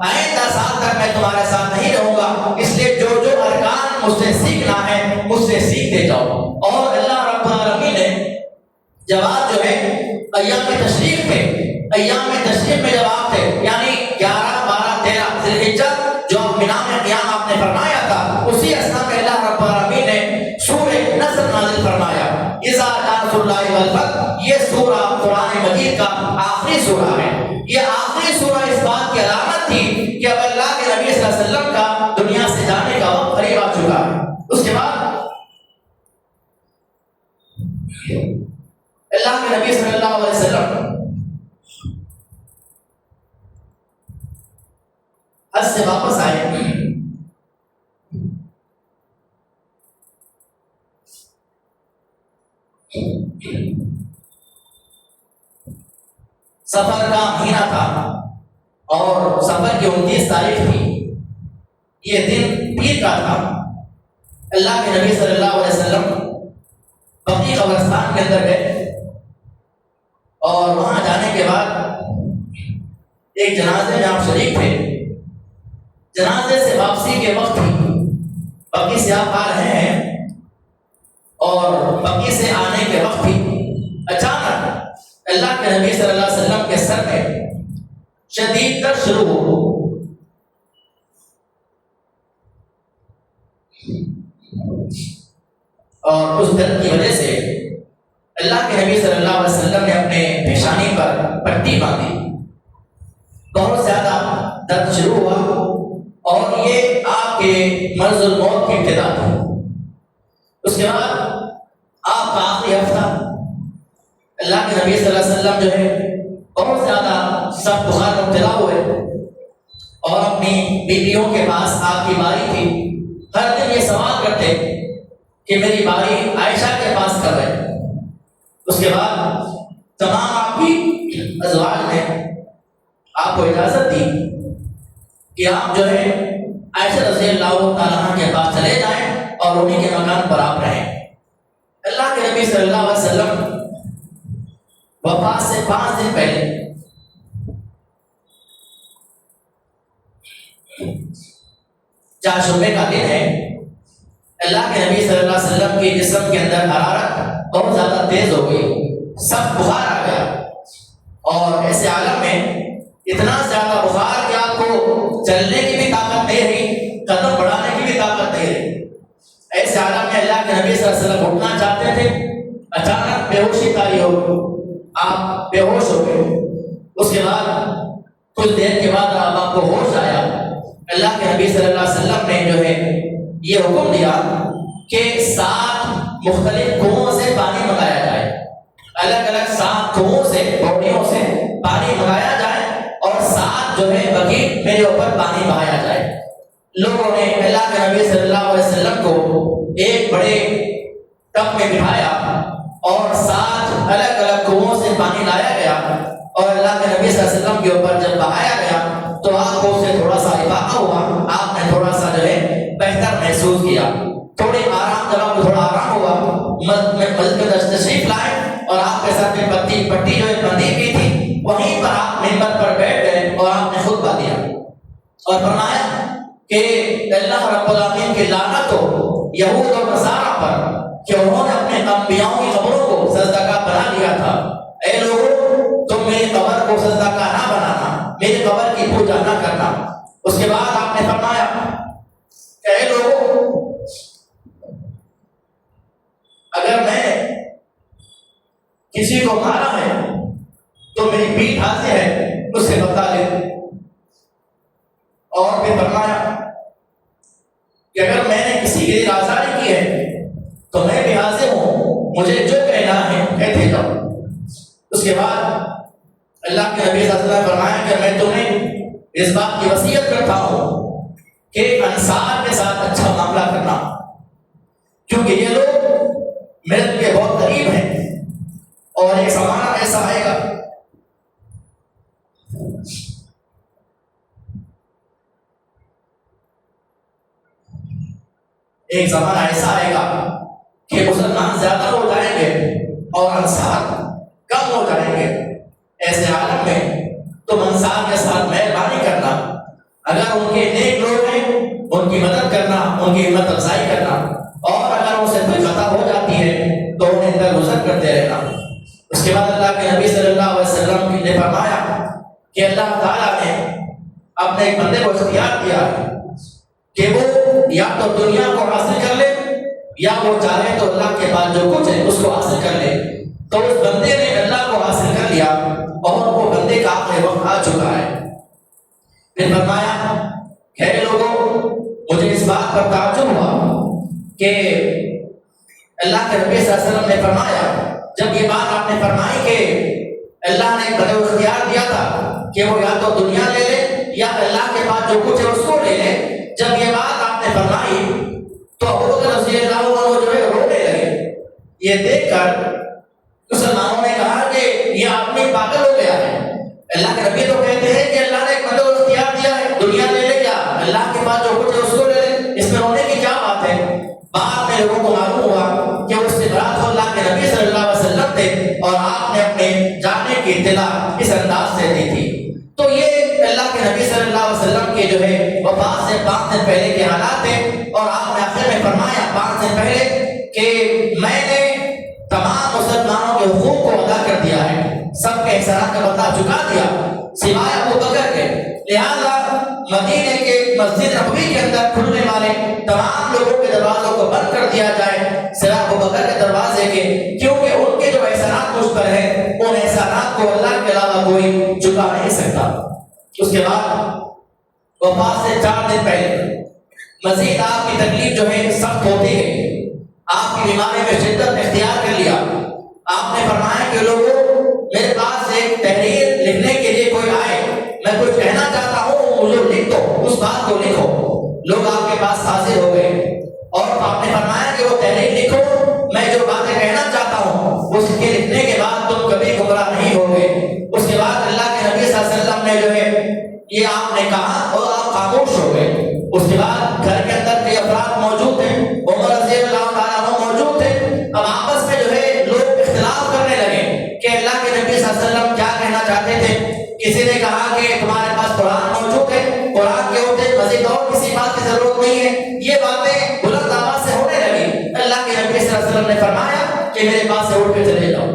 آئندہ سال تک میں تمہارے ساتھ نہیں رہوں گا، اس لیے جو جو ارکان مجھ سے سیکھنا ہے مجھ سے سیکھتے جاؤ۔ اور اللہ رب العالمین نے جواب جو ہے ایام تشریق پہ، ایام تشریق میں جواب تھے، یعنی 11 12 13 ذی الحجہ جو مینا میں قیام آپ نے فرمایا تھا، اسی اثنا میں اللہ رب العالمین نے سورہ نصر نازل فرمایا، اذا جاء نصر اللہ والفتح۔ یہ سورہ قرآن مجید کا آخری سورہ ہے، یہ آخری سورہ اس بات کی علامت تھی کہ اب اللہ کے نبی صلی اللہ علیہ وسلم کا دنیا سے جانے کا وقت قریب آ چکا ہے۔ اس کے بعد اللہ کے نبی صلی اللہ علیہ وسلم حج سے واپس آئے، سفر کا مہینہ تھا اور سفر کی 29 تاریخ تھی، یہ دن پیر کا تھا۔ اللہ کے نبی صلی اللہ علیہ وسلم بقیع قبرستان کے اندر گئے اور وہاں جانے کے بعد ایک جنازے میں آپ شریک تھے، جنازے سے واپسی کے وقت ہی بقیع سے آپ آ رہے ہیں اور بقیع سے آنے کے وقت ہی اچانک اللہ کے نبی صلی اللہ علیہ وسلم کے سر میں شدید درد شروع ہو، اور اس درد کی وجہ سے اللہ کے نبی صلی اللہ علیہ وسلم نے اپنے پیشانی پر پٹی باندھی، بہت زیادہ درد شروع ہوا اور یہ آپ کے مرض الموت کی ابتدا تھی۔ اس کے بعد آپ کا آخری ہفتہ اللہ کے نبی صلی اللہ علیہ وسلم جو ہے بہت زیادہ سخت بخار میں مبتلا ہوئے اور اپنی بیویوں کے پاس آپ کی باری تھی، ہر دن یہ سوال کرتے کہ میری باری عائشہ کے پاس کب ہے۔ اس کے بعد تمام آپ کی ازواج نے آپ کو اجازت دی کہ آپ جو ہے عائشہ رضی اللہ تعالیٰ عنہ کے پاس چلے جائیں اور انہیں کے مکان پر آپ رہیں۔ اللہ کے نبی صلی اللہ علیہ وسلم وفات سے 5 دن پہلے چاشمے کا دن ہے، اللہ کے نبی صلی اللہ علیہ وسلم کے جسم کے اندر حرارت بہت زیادہ تیز ہو گئی، سخت بخار آ گیا اور ایسے عالم میں اتنا زیادہ بخار کہ آپ کو چلنے کی بھی طاقت نہیں رہی، قدم بڑھانے کی بھی طاقت نہیں رہی۔ ایسے عالم میں اللہ کے نبی صلی اللہ علیہ وسلم اٹھنا چاہتے تھے، اچانک بے ہوشی طاری ہو گئی، آپ بے ہوش ہو گئے۔ اس کے بعد کچھ دیر کے بعد آپ کو ہوش آیا، اللہ کے نبی صلی اللہ علیہ وسلم نے جو ہے یہ حکم دیا کہ 7 مختلف کنووں سے پانی منگایا جائے، الگ الگ 7 کنووں سے پوڑیوں سے پانی منگایا جائے اور 7 جو ہے بکیٹ میرے اوپر پانی بہایا جائے۔ لوگوں نے اللہ کے نبی صلی اللہ علیہ وسلم کو ایک بڑے ٹب میں بٹھایا اور 7 الگ الگ کنووں سے پانی لایا گیا اور اللہ کے نبی صلی اللہ علیہ وسلم کے اوپر جب بہایا گیا تو آپ کو اس سے تھوڑا سا افاقہ ہوا، آپ نے تھوڑا سا جو ہے بہتر محسوس کیا، تھوڑی آرام، جب آپ کو تھوڑا آرام ہوا مسجد میں تشریف لائے اور آپ کے ساتھ میں پٹی جو ہے بندھی ہوئی تھی، وہیں پر آپ منبر پر بیٹھ گئے اور آپ نے خطبہ دیا اور فرمایا کہ اللہ رب العالمین کی لعنت ہو یہود اور نصارہ پر کہ انہوں نے اپنے انبیاء کی قبروں کو سجدہ بنا لیا تھا۔ اے لوگوں، تم میری قبر کو سجدہ نہ بنانا، میری قبر کی پوجا نہ کرنا۔ اس کے بعد آپ نے فرمایا کہ اے لوگوں، اگر میں کسی کو مارا ہے تو میری پیٹھ حاضر ہے، اس سے بتا لے۔ اور پھر فرمایا کہ اگر میں نے کسی کے لیے آزادی کی ہے تو میں بھی حاضر ہوں، مجھے جو کہنا ہے کہتے جاؤ۔ اس کے بعد اللہ کے نبی صلی اللہ علیہ وسلم نے فرمایا کہ میں تمہیں اس بات کی وصیت کرتا ہوں کہ انصار کے ساتھ اچھا معاملہ کرنا، کیونکہ یہ لوگ میرے کے بہت قریب ہیں اور ایک زمانہ ایسا آئے گا ایک زمانہ ایسا آئے گا کہ مسلمان زیادہ ہو جائیں گے اور انصار کم ہو جائیں گے۔ ایسے عالم میں تم انصار کے ساتھ مہربانی کرنا، اگر ان کے نیک لوگ ہیں ان کی مدد کرنا، ان کی ہمت افزائی کرنا، اور اگر ان سے کوئی خطا ہو جاتی ہے تو انہیں درگزر کرتے رہنا۔ اس کے بعد اللہ کے نبی صلی اللہ علیہ وسلم نے فرمایا کہ اللہ تعالیٰ نے اپنے ایک بندے کو اختیار دیا کہ وہ یا تو دنیا کو حاصل کر لے یا وہ چاہے تو اللہ کے پاس جو کچھ ہے اس کو حاصل کر لے۔ تو اس بندے نے اللہ کو حاصل کر لیا اور وہ بندے کا آخری وقت آ چکا ہے۔ پھر فرمایا کہ لوگوں، مجھے اس بات پر تعجب ہوا کہ اللہ کے نبی صلی اللہ علیہ وسلم نے فرمایا، جب یہ بات آپ نے فرمائی کہ اللہ نے بندے کو اختیار دیا تھا کہ وہ یا تو دنیا لے لے یا اللہ کے پاس جو کچھ ہے اس کو لے لے، جب یہ بات آپ نے فرمائی تو ابو بکر رضی اللہ عنہ جو ہے رونے لگے۔ یہ دیکھ کر مسلمانوں نے کہا کہ یہ آدمی پاگل ہو گیا ہے۔ اللہ کے نبی تو کہتے ہیں کہ اللہ نے ایک بندے کو اختیار دیا ہے، دنیا لے لے یا اللہ کے پاس جو کچھ ہے اس کو لے لے، اس میں رونے کی کیا بات ہے؟ بعد میں لوگوں کو معلوم ہوا کہ اس سے مراد اللہ کے نبی صلی اللہ علیہ وسلم تھے اور آپ نے اپنے جانے کی اطلاع اس انداز سے دی تھی۔ تو یہ اللہ کے نبی صلی اللہ علیہ وسلم کے جو ہے وفات سے 5 دن پہلے کے حالات ہیں، اور آپ نے آخر میں فرمایا 5 دن پہلے کہ میں نے تمام مسلمانوں کے حقوق کو ادا کر دیا ہے، سب کے احسانات کا بدلہ چکا دیا سوائے ابو بکر کے، لہذا مدینے کے مسجد نبوی کے اندر کھلنے والے تمام لوگوں کے دروازوں کو بند کر دیا جائے سوائے ابو بکر کے دروازے کے، کیونکہ ان کے جو احسانات مجھ پر ہیں ان احسانات کو اللہ کے علاوہ کوئی چکا نہیں سکتا۔ اس کے بعد وفات سے 4 دن پہلے مزید آپ کی تکلیف جو ہے سخت ہوتی ہے، آپ کی بیماری میں شدت اختیار کر لیا۔ آپ نے فرمایا کہ لوگوں، میرے پاس ایک تحریر لکھنے کے لیے کوئی آئے، میں کچھ کہنا چاہتا ہوں، مجھے لکھ دو، اس بات کو لکھو۔ لوگ آپ کے پاس حاضر ہو گئے اور آپ نے فرمایا کہ وہ تحریر لکھو، میں جو باتیں کہنا چاہتا ہوں اس کے لکھنے کے بعد تم کبھی گمراہ نہیں ہوگے۔ اس کے بعد اللہ کے نبی صلی اللہ علیہ وسلم نے جو ہے یہ آپ نے کہا اور آپ خاموش ہو گئے۔ اس کے بعد گھر کے اندر کئی افراد موجود ہیں، عمر رضی اللہ تعالیٰ عنہ موجود تھے، اب آپس میں جو ہے لوگ اختلاف کرنے لگے کہ اللہ کے نبی صلی اللہ علیہ وسلم کیا کہنا چاہتے تھے۔ کسی نے کہا کہ تمہارے پاس قرآن موجود ہے، قرآن کے ہوتے مزید اور کسی بات کی ضرورت نہیں ہے۔ یہ باتیں بلند آواز سے ہونے لگی۔ اللہ کے نبی صلی اللہ علیہ وسلم نے فرمایا کہ میرے پاس سے اٹھ کے چلے جاؤ۔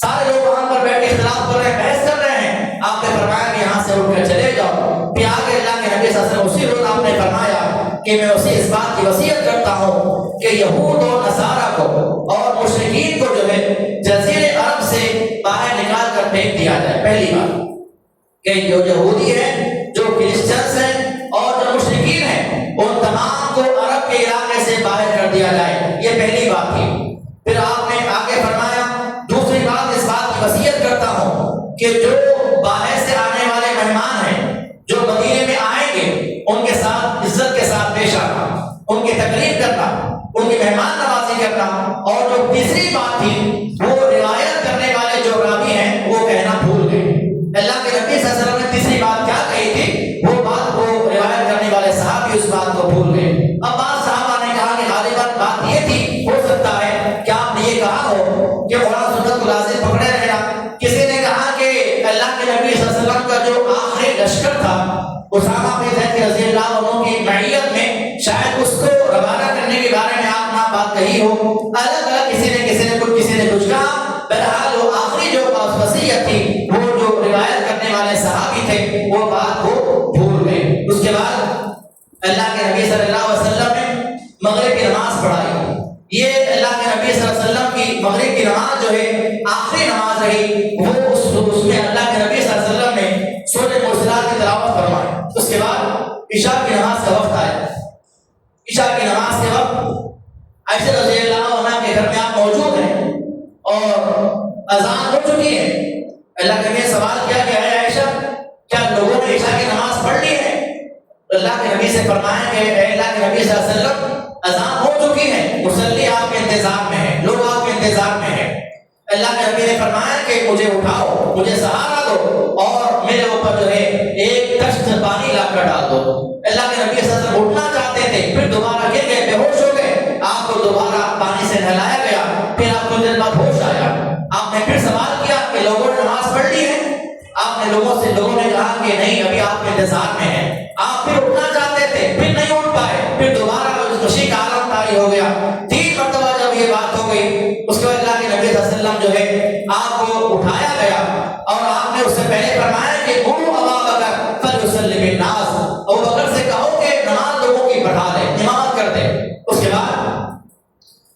سارے لوگ وہاں پر بیٹھ کے اختلاف کر رہے ہیں، بحث کر رہے ہیں، آپ نے فرمایا کہ یہاں سے اٹھ کر چلے جاؤ۔ پھر آگے اللہ کے نبی صلی اللہ علیہ وسلم اسی روز آپ نے فرمایا کہ میں اسے اس بات کی وصیت کرتا ہوں کہ یہود اور نصارہ کو اور مشرکین کو جو ہے جزیرے عرب سے باہر نکال کر پھینک دیا جائے۔ پہلی بات کہ جو یہودی ہیں، جو کرسچنز ہیں اور جو مشرکین ہیں، ان تمام کو عرب کے علاقے سے باہر کر دیا جائے، یہ پہلی بات تھی۔ پھر آپ نے آگے فرمایا دوسری بات اس بات کی وصیت کرتا ہوں کہ جو باہر سے آنے والے مہمان ہیں جو مدینے میں آئیں گے ان کے ساتھ عزت کے ساتھ پیش آنا، ان کی تقریب کرنا، ان کی مہمان نوازی کرنا، اور جو تیسری بات تھی وہ روایت کرنے والے جو راوی ہیں وہ کہنا بھول گئے۔ اللہ کے نبی صلی اللہ علیہ وسلم نے تیسری بات کیا کہی تھی، وہ بات کو روایت کرنے والے صحابی اس بات کو بھول گئے۔ اب بعض صحابہ نے کہا کہ غالباً بات یہ تھی، ہو سکتا ہے کہ آپ نے یہ کہا ہو کہ قرآن سنت کو لازم پکڑے رہنا۔ کسی نے کہا کہ اللہ کے نبی صلی اللہ علیہ وسلم کا جو آخری لشکر تھا اسامہ بن زید رضی اللہ عنہ کی معیت میں، شاید اس کو روانہ کرنے کے بارے میں آپ نے بات کہی ہو۔ الگ الگ کسی نے کچھ کہا، بہرحال وہ آخری جو وصیت تھی وہ جو روایت کرنے والے صحابی تھے وہ بات کو بھول گئے۔ اس کے بعد اللہ کے نبی صلی اللہ علیہ وسلم نے مغرب کی نماز پڑھائی۔ یہ اللہ کے نبی صلی اللہ علیہ وسلم کی مغرب کی نماز جو ہے آخری نماز رہی، وہ اس میں اللہ کے نبی صلی اللہ علیہ وسلم نے سورۃ مرسلات کی تلاوت فرمائی۔ اس کے بعد عشاء کی نماز کا وقت آیا۔ عشاء کی نماز کے وقت عائشہ رضی اللہ عنہا کے گھر میں آپ موجود ہیں اور اذان ہو چکی ہے۔ اللہ کے نبی نے سوال کیا کہ اے عائشہ، کیا لوگوں نے عشاء کی نماز پڑھ لی ہے؟ اللہ کے نبی سے فرمایا کہ اے اللہ کے نبی صلی اللہ علیہ وسلم، اذان ہو چکی ہے، مصلی آپ کے انتظار میں ہے، لوگ آپ کے انتظار میں ہیں۔ اللہ کے نبی نے فرمایا کہ مجھے اٹھاؤ، مجھے سہارا دو اور میرے اوپر جو ہے ایک دشت پانی لا کر ڈال دو۔ اللہ کے نبی صلی اللہ علیہ وسلم اٹھنا چاہتے تھے، پھر دوبارہ گر گئے، بے ہوش ہو گئے، آپ کو دوبارہ پانی سے نہلایا گیا، پھر آپ کو دیر بعد ہوش آیا۔ آپ نے پھر سوال کیا کہ لوگوں نے نماز پڑھ لی ہے؟ آپ نے لوگوں نے کہا کہ نہیں، ابھی آپ کے انتظار میں ہیں۔ آپ پھر اٹھنا چاہتے تھے، پھر نہیں اٹھ پائے، پھر دوبارہ خوشی کا عالم طاری ہو گیا۔ 3 مرتبہ جب یہ بات ہو گئی، اس کے بعد اللہ کے نبی صلی اللہ علیہ وسلم جو ہے آپ کو اٹھایا گیا اور آپ نے اس سے پہلے فرمایا کہ قوموا ابا بکر فلیصلی بالناس، ابو بکر سے کہو کہ نماز لوگوں کی پڑھا دے، نماز کر دے۔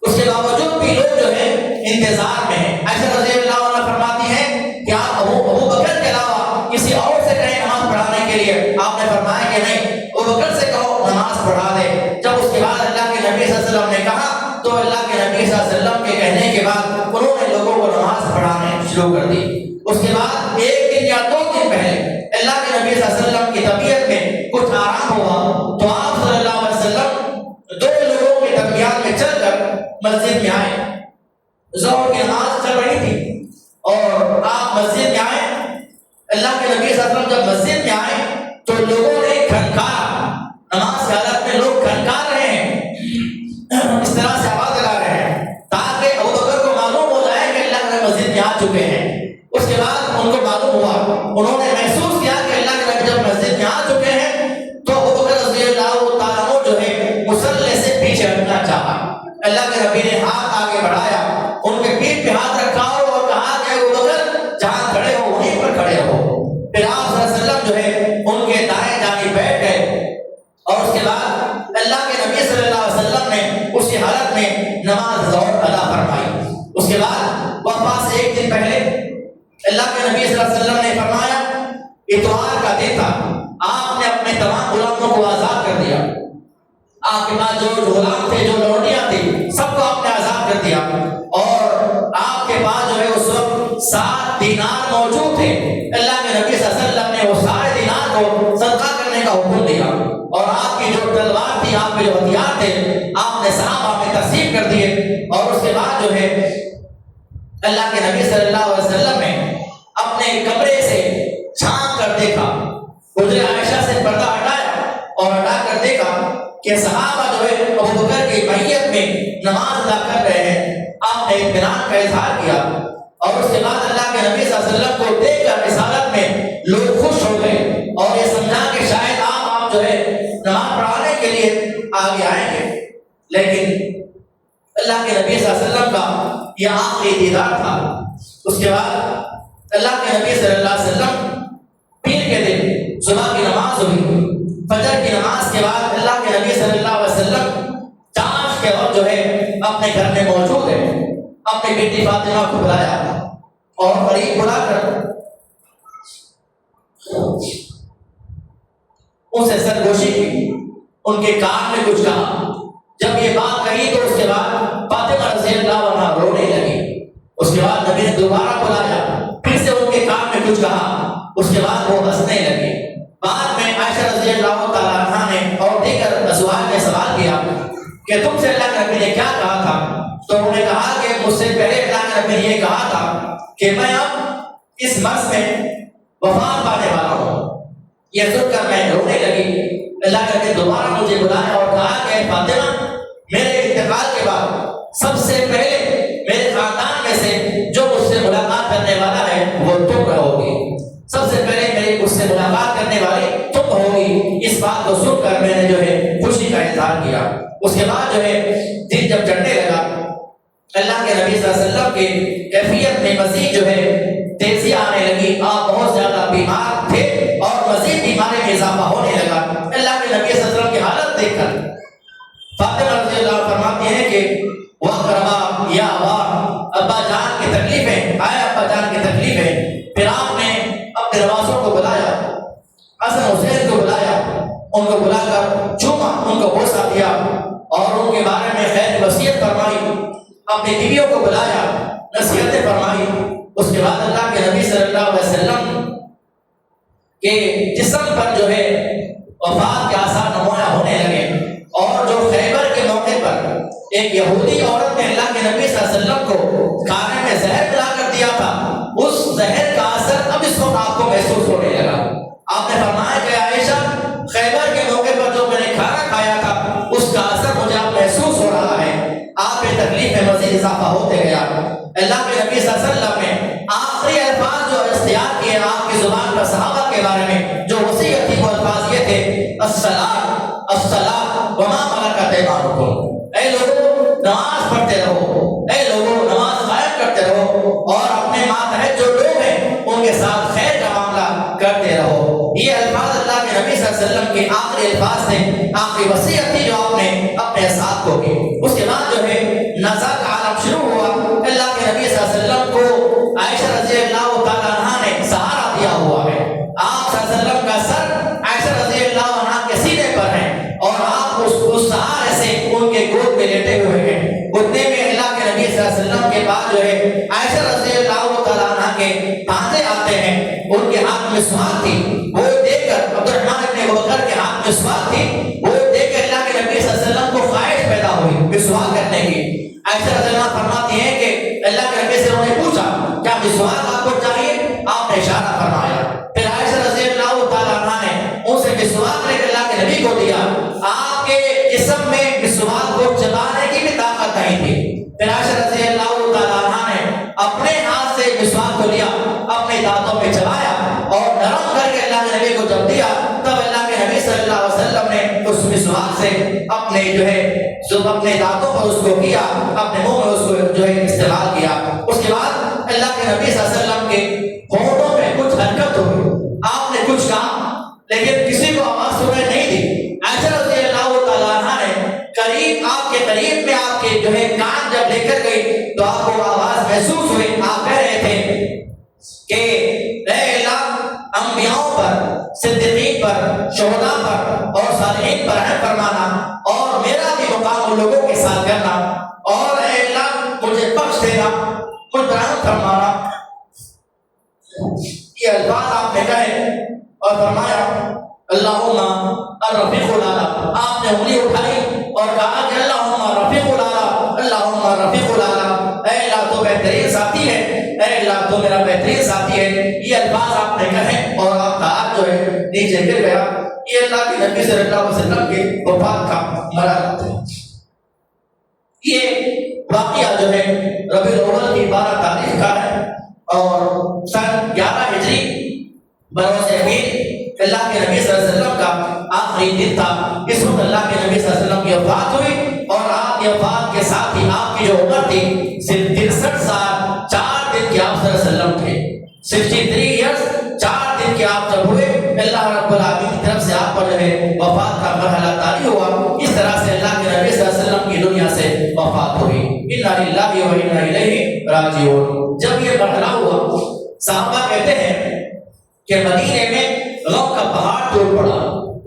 اس کے باوجود بھی لوگ جو ہے انتظار میں ہیں۔ عائشہ رضی اللہ عنہ فرماتی ہیں کہ آپ ابو بکر کے علاوہ کسی اور سے کہیں نماز پڑھانے کے لیے، آپ نے فرمایا کہ نہیں، ابو بکر سے کہو نماز پڑھا دے۔ جب اس کے بعد اللہ کے نبی صلی اللہ علیہ وسلم نے کہا تو اللہ کے نبی صلی اللہ علیہ وسلم کے کہنے کے بعد انہوں نے لوگوں کو نماز پڑھانے شروع کر دی۔ اس کے بعد 1 دن یا 2 دن پہلے اللہ کے نبی صلی اللہ علیہ وسلم کی طبیعت میں کچھ آرام ہوا تو آپ صلی اللہ علیہ وسلم 2 لوگوں کے درمیان میں چل کر مسجد میں آئے۔ ظہر کی نماز چل رہی تھی اور آپ مسجد میں آئے۔ اللہ کے نبی صلی اللہ علیہ وسلم جب مسجد میں آئے تو لوگوں نے کھنکارا، نماز کی حالت میں لوگ کھنکار رہے ہیں، اس طرح سے آواز لگا رہے ہیں تاکہ ابو بکر کو معلوم ہو جائے کہ اللہ کے مسجد میں آ چکے ہیں۔ اس کے بعد ان کو معلوم ہوا، انہوں نے محسوس کیا کہ اللہ کے نبی جب مسجد میں آ چکے ہیں تو ابو بکر رضی اللہ تعالیٰ عنہ جو ہے مصلی سے پیچھے ہٹنا چاہا۔ اللہ کے نبی نے ہاتھ آگے بڑھایا، ان کے پیٹھ پہ ہاتھ رکھا اور کہا کہ ابو بکر جہاں کھڑے ہو وہیں پر کھڑے ہو۔ پھر آپ صلی اللہ علیہ وسلم جو ہے ان کے دائیں جانب بیٹھ گئے اور اس کے بعد اللہ کے نبی صلی اللہ علیہ وسلم نے اسی حالت میں نماز ظہر ادا فرمائی۔ اس کے بعد وفات سے 1 دن پہلے اللہ کے نبی صلی اللہ علیہ وسلم نے فرمایا، اتوار کا دن تھا، آپ نے اپنے تمام غلاموں کو آزاد کر دیا۔ آپ کے پاس جو غلام تھے، جو لونڈیاں تھیں، سب کو آپ نے آزاد کر دیا اور آپ کے پاس جو ہے اس وقت 7 دینار موجود تھے۔ اللہ کے نبی صلی اللہ علیہ وسلم نے وہ سارے دینار کو صدقہ کرنے کا حکم دیا اور آپ کی جو تلوار تھی، آپ کے جو ہتھیار تھے، آپ نے صحابہ میں تقسیم کر دیے۔ اور اس کے بعد جو ہے اللہ کے نبی صلی اللہ علیہ وسلم نے اپنے کمرے سے جھانک کر دیکھا، حجرہ عائشہ سے پردہ ہٹایا اور ہٹا کر دیکھا کہ صحابہ جو ہے ابو بکر کی میت میں نماز ادا کر رہے ہیں۔ آپ نے اطمینان کا اظہار کیا اور اس کے بعد اللہ کے نبی صلی اللہ علیہ وسلم کو دیکھ کر اس حالت میں لوگ خوش ہو گئے اور یہ سمجھا کہ شاید آپ جو ہے نماز پڑھانے کے لیے آگے آئیں گے۔ لیکن اللہ کے نبی صلی اللہ علیہ وسلم کا یہ آخری دیدار تھا۔ اس کے بعد اللہ کے نبی صلی اللہ علیہ وسلم پیر کے دن صبح کی نماز ہوئی، فجر کی نماز کے بعد اللہ کے نبی صلی اللہ علیہ وسلم چاش کے وقت جو ہے اپنے گھر میں موجود ہے، اپنی بیٹی فاطمہ کو بلایا اور قریب بلا کر ان سے سرگوشی کی، ان کے کان میں کچھ کہا۔ جب یہ بات کہی تو اس کے بعد فاطمہ رضی اللہ عنہا رونے لگی۔ اس کے بعد نبی نے دوبارہ بلایا، پھر سے ان کے کان میں کچھ کہا، اس کے بعد وہ ہنسنے لگے۔ بعد میں عائشہ رضی اللہ تعالیٰ عنہا نے اور دیگر ازواج نے سوال کیا کہ تم سے اللہ کے نبی نے کیا کہا تھا؟ تو انہوں نے کہا کہ مجھ سے پہلے اللہ کے نبی نے یہ کہا تھا کہ میں اب اس مرض میں وفات پانے والا ہوں۔ یہ سن کر میں رونے لگی۔ اللہ کے نبی دوبارہ مجھے بلایا اور کہا کہ فاطمہ، میرے انتقال کے بعد سب سے پہلے میرے خاندان میں سے جو مجھ سے ملاقات کرنے والا ہے وہ تم رہو گی، سب سے پہلے میری مجھ سے ملاقات کرنے والی تم ہوگی۔ اس بات کو سن کر میں نے جو ہے خوشی کا اظہار کیا۔ اس کے بعد جو ہے دن جب چڑھنے لگا، اللہ کے نبی صلی اللہ علیہ وسلم کی کیفیت میں مزید جو ہے تیزی آنے لگی، آپ بہت زیادہ بیمار تھے اور مزید بیماری میں اضافہ ہونے لگا۔ اللہ کے نبی صلی اللہ علیہ وسلم کی حالت دیکھ کر فاطمہ رضی اللہ عنہا فرماتی ہیں کہ وَقْرَبَا یا ابا جان کی تکلیف ہے، آئے ابا جان کی تکلیف ہے۔ پھر آپ نے اپنے نوازوں کو بلایا، حسن حسین کو بلایا، ان کو بلا کر چوما، ان کو بوسہ دیا اور ان کے بارے میں خیر وصیت فرمائی، اپنی بیویوں کو بلایا، نصیحتیں فرمائی۔ اس کے بعد اللہ کے نبی صلی اللہ علیہ وسلم کے جسم پر جو ہے وفات کے آثار نمایاں ہونے لگے اور جو خیبر کے موقع پر ایک یہودی عورت نے اللہ کے نبی صلی اللہ علیہ وسلم کو کھانے میں زہر ملا کر دیا تھا، اس زہر کا اثر اب اس وقت آپ کو محسوس ہونے لگا۔ آپ نے فرمایا کہ عائشہ، خیبر کے موقع پر جو میں نے کھانا کھایا تھا اس کا اثر مجھے اب محسوس ہو رہا ہے۔ آپ کی تکلیف میں مزید اضافہ ہوتے گیا۔ اللہ کے نبی صلی اللہ علیہ وسلم نے آخری الفاظ جو اختیار کیے آپ کی زبان پر صحابہ کے بارے میں جو وصیت تھی، وہ الفاظ یہ تھے، الصلاۃ الصلاۃ وما ملکت ایمانکم، اے لوگوں نماز پڑھتے رہو، اے لوگوں نماز قائم کرتے رہو، اور اپنے ماتحت جو لوگ ہیں ان کے ساتھ خیر کا معاملہ کرتے رہو۔ یہ الفاظ اللہ کے نبی صلی اللہ علیہ وسلم کے آخری الفاظ تھے، آخری وصیت تھی جو آپ نے اپنے ساتھ کو کی۔ اس کے بعد جو ہے نزع کا عالم شروع ہوا۔ اللہ کے نبی صلی اللہ علیہ وسلم کو عائشہ رضی اللہ تعالیٰ عنہا نے سہارا دیا ہوا ہے۔ آپ صلی اللہ علیہ وسلم کا سر عائشہ رضی اللہ عنہا کے سینے پر ہے اور آپ اس سہارے سے ان کے گود میں لیٹے ہوئے ہیں۔ اتنے میں اللہ کے نبی صلی اللہ علیہ وسلم کے بعد جو ہے عائشہ رضی اللہ تعالیٰ عنہا کے بھانجے آتے ہیں، ان کے ہاتھ میں مسواک تھی، وہ دیکھ کر عبد الرحمن ابن ابوبکر کے ہاتھ میں مسواک تھی، وہ دیکھ کر اللہ کے نبی صلی اللہ علیہ وسلم کو خواہش پیدا ہوئی مسواک کرنے کی۔ عائشہ رضی اللہ فرماتی ہیں کہ اللہ کے نبی سے انہوں نے پوچھا کیا مسواک آپ کو چاہیے؟ آپ نے اشارہ فرمایا۔ پھر عائشہ رضی اللہ تعالیٰ عنہا نے ان سے مسواک لے کر اللہ کے نبی کو دیا۔ آپ کے جسم میں مسواک کو چبانے کی بھی طاقت نہیں تھی۔ پھر عائشہ رضی اللہ تعالیٰ عنہا نے اپنے ہاتھ سے مسواک کو لیا، اپنے دانتوں میں چبایا اور نرم کر کے اللہ کے نبی کو جب دیا، تب اللہ کے نبی صلی اللہ علیہ وسلم نے اس مسواک سے اپنے جو ہے اپنے دانتوں پر اس کو کیا، اپنے منہ میں اس کو جو ہے استعمال کیا۔ اس کے بعد اللہ کے نبی صلی اللہ علیہ وسلم کے ہونٹوں میں کچھ حرکت ہوئی، آپ نے کچھ کہا لیکن کسی کو آواز سنائی نہیں دی۔ عائشہ رضی اللہ تعالیٰ عنہا نے قریب آپ کے قریب میں آپ کے جو ہے کان جب لے کر گئی تو آپ کو آواز محسوس ہوئی، آپ کہہ رہے تھے کہ اے اللہ انبیاءوں پر، صدیقین پر، شہداء پر اور صالحین پر رحم فرمانا اور میرا بھی مقام ان لوگوں کے ساتھ کرنا، اور اے اللہ مجھے بخش دینا، مجھ پر رحم فرمانا۔ یہ الفاظ آپ نے کہے اور فرمایا اللہم الرفیق الاعلیٰ، آپ نے انگلی اٹھائی اور کہا کہ اللہم الرفیق الاعلیٰ، اللہم الرفیق الاعلیٰ، اے اللہ تو بہترین ساتھی ہے، اے اللہ تو میرا بہترین ساتھی ہے۔ یہ الفاظ آپ نے کہے اور آپ کا ہاتھ جو ہے نیچے گر گیا۔ یہ اللہ کے نبی صلی اللہ علیہ وسلم کے وفات کا مرحلہ تھا۔ یہ واقعہ جو ہے ربیع الاول کی 12 تاریخ کا ہے اور سن 11 ہجری بروز امیر اللہ کے نبی صلی اللہ علیہ وسلم کا آخری دن تھا۔ اس وقت اللہ کے نبی صلی اللہ علیہ وسلم کی وفات ہوئی اور آپ کی وفات کے ساتھ ہی آپ کی جو عمر تھی صرف 63 سال 4 دن کے آپ صلی اللہ علیہ وسلم تھے۔ 63 ایئرز 4 دن کے آپ جب ہوئے، اللہ رب العالمین کی طرف سے آپ پر جو ہے وفات کا مرحلہ طاری ہوا۔ اس طرح سے اللہ کے نبی صلی اللہ علیہ وسلم کی دنیا سے وفات ہوئی۔ انا للہ و انا الیہ راجعون۔ جب یہ مرحلہ ہوا، صحابہ کہتے ہیں کہ مدینے میں غم کا پہاڑ ٹوٹ پڑا۔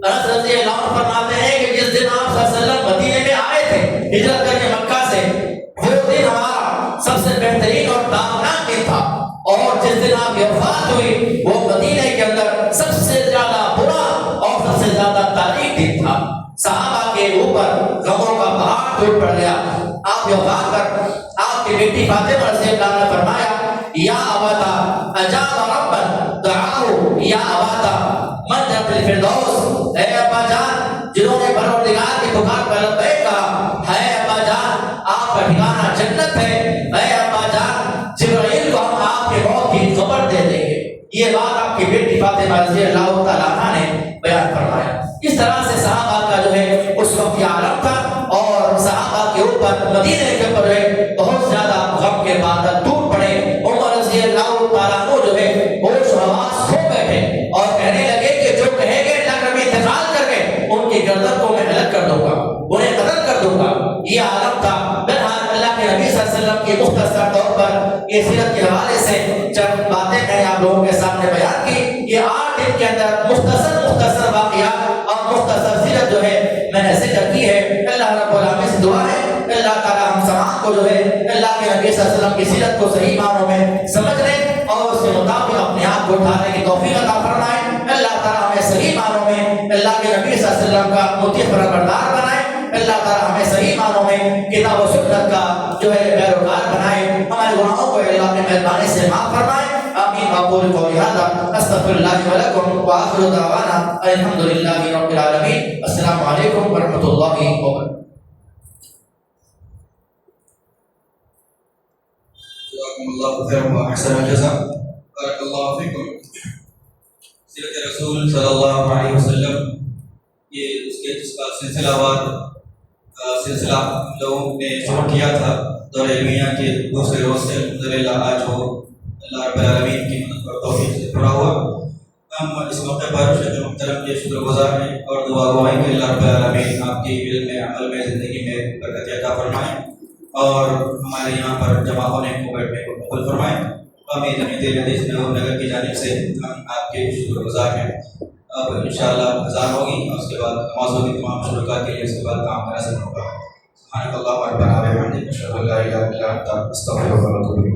انس رضی اللہ عنہ فرماتے ہیں کہ جس دن آپ صلی اللہ علیہ وسلم مدینے میں آئے تھے ہجرت کر کے مکہ سے، وہ دن ہمارا سب سے بہترین اور دامناک دن تھا، اور جس دن آپ کی وفات ہوئی وہ مدینے کے اندر سب سے زیادہ برا اور سب سے زیادہ تاریخ دن تھا۔ صحابہ کے اوپر غموں کا پہاڑ ٹوٹ پڑ گیا۔ آپ کی وفات پر آپ کی بیٹی فاطمہ رضی اللہ عنہا نے فرمایا یا اباتا اجاب ربا دعاؤ یا اباتا منزلۃ الفردوس، اے ابا جان جنہوں نے پروردگار کی پکار پر لبیک کہا، ہے ابا جان آپ کا ٹھکانہ جنت ہے، اے ابا جان جبرائیل کو ہم آپ کے موت کی خبر دے دیں گے۔ یہ بات آپ کی بیٹی فاطمہ رضی اللہ تعالیٰ عنہا نے بیان فرمایا۔ اس طرح سے صحابہ کا جو ہے اس وقت یہ عالم تھا، اور صحابہ کے اوپر مدینے کے اوپر بہت زیادہ غم کے بادل ٹوٹ پڑے۔ عمر رضی اللہ تعالیٰ عنہ جو ہے ہوش و حواس کھو بیٹھے اور کہنے لگے کہ جو کہیں گے اللہ نبی انتقال کر گئے ان کی گردن کو میں الگ کر دوں گا، انہیں قتل کر دوں گا۔ یہ عالم تھا۔ بہرحال اللہ کے نبی صلی اللہ علیہ وسلم کی مختصر طور پر یہ سیرت کے حوالے سے چند باتیں میں نے آپ لوگوں کے سامنے بیان کی۔ یہ 8 دن کے اندر مختصر واقعات اور مختصر سیرت جو ہے میں نے ذکر کی ہے۔ اللہ رب العالمین سے دعا ہے اللہ تعالیٰ ہم سماج کو جو ہے اللہ کے نبی صلی اللہ علیہ وسلم کی سیرت کو صحیح معنوں میں سمجھنے اور اس کے مطابق اپنے آپ کو اٹھانے کی توفیق عطا فرمائے۔ اللہ تعالیٰ ہمیں صحیح معنوں میں اللہ کے نبی صلی اللہ علیہ وسلم کا مطیع فرمانبردار بنائے۔ اللہ تعالیٰ ہمیں صحیح معنوں میں کتاب و سنت کا جو ہے پیروکار بنائے، ہمارے گناہوں کو اللہ اپنے مہربانی سے معاف فرمائے. آمین. اقول قولی ھذا استغفر اللہ ولکم وآخر دعوانا الحمد للہ رب العالمین. السلام علیکم ورحمۃ اللہ وبرکاتہ. جزاکم اللہ خیرا واحسن الجزاء. بارک اللہ فیکم. سیرت رسول صلی اللہ علیہ وسلم یہ اس کے جس کا سلسلہ وار سلسلہ ہم لوگوں نے شروع کیا تھا دور علمیہ کے دوسرے روز سے الحمدللہ آج وہ اللہ رب العالمین کی مدد اور توفیق سے پورا ہوا. ہم اس موقع پر شیخ محترم کے شکر گزار ہیں اور دعا گو ہیں کہ اللہ رب العالمین آپ کی علم میں، عمل میں، زندگی میں برکت عطا فرمائیں اور ہمارے یہاں پر جمع ہونے کو، بیٹھنے کو قبول فرمائیں. امین. جمیع حدیث نگر کی جانب سے ہم آپ کے شکر گزار ہیں. اب انشاءاللہ اذان ہوگی اور اس کے بعد نماز ہوگی. تمام شرکا کے لیے اس کے بعد کام کا نظر ہوگا. سبحانک اللہم ربنا و بحمدک اشہد ان لا الہ الا انت استغفرک و اتوب الیک.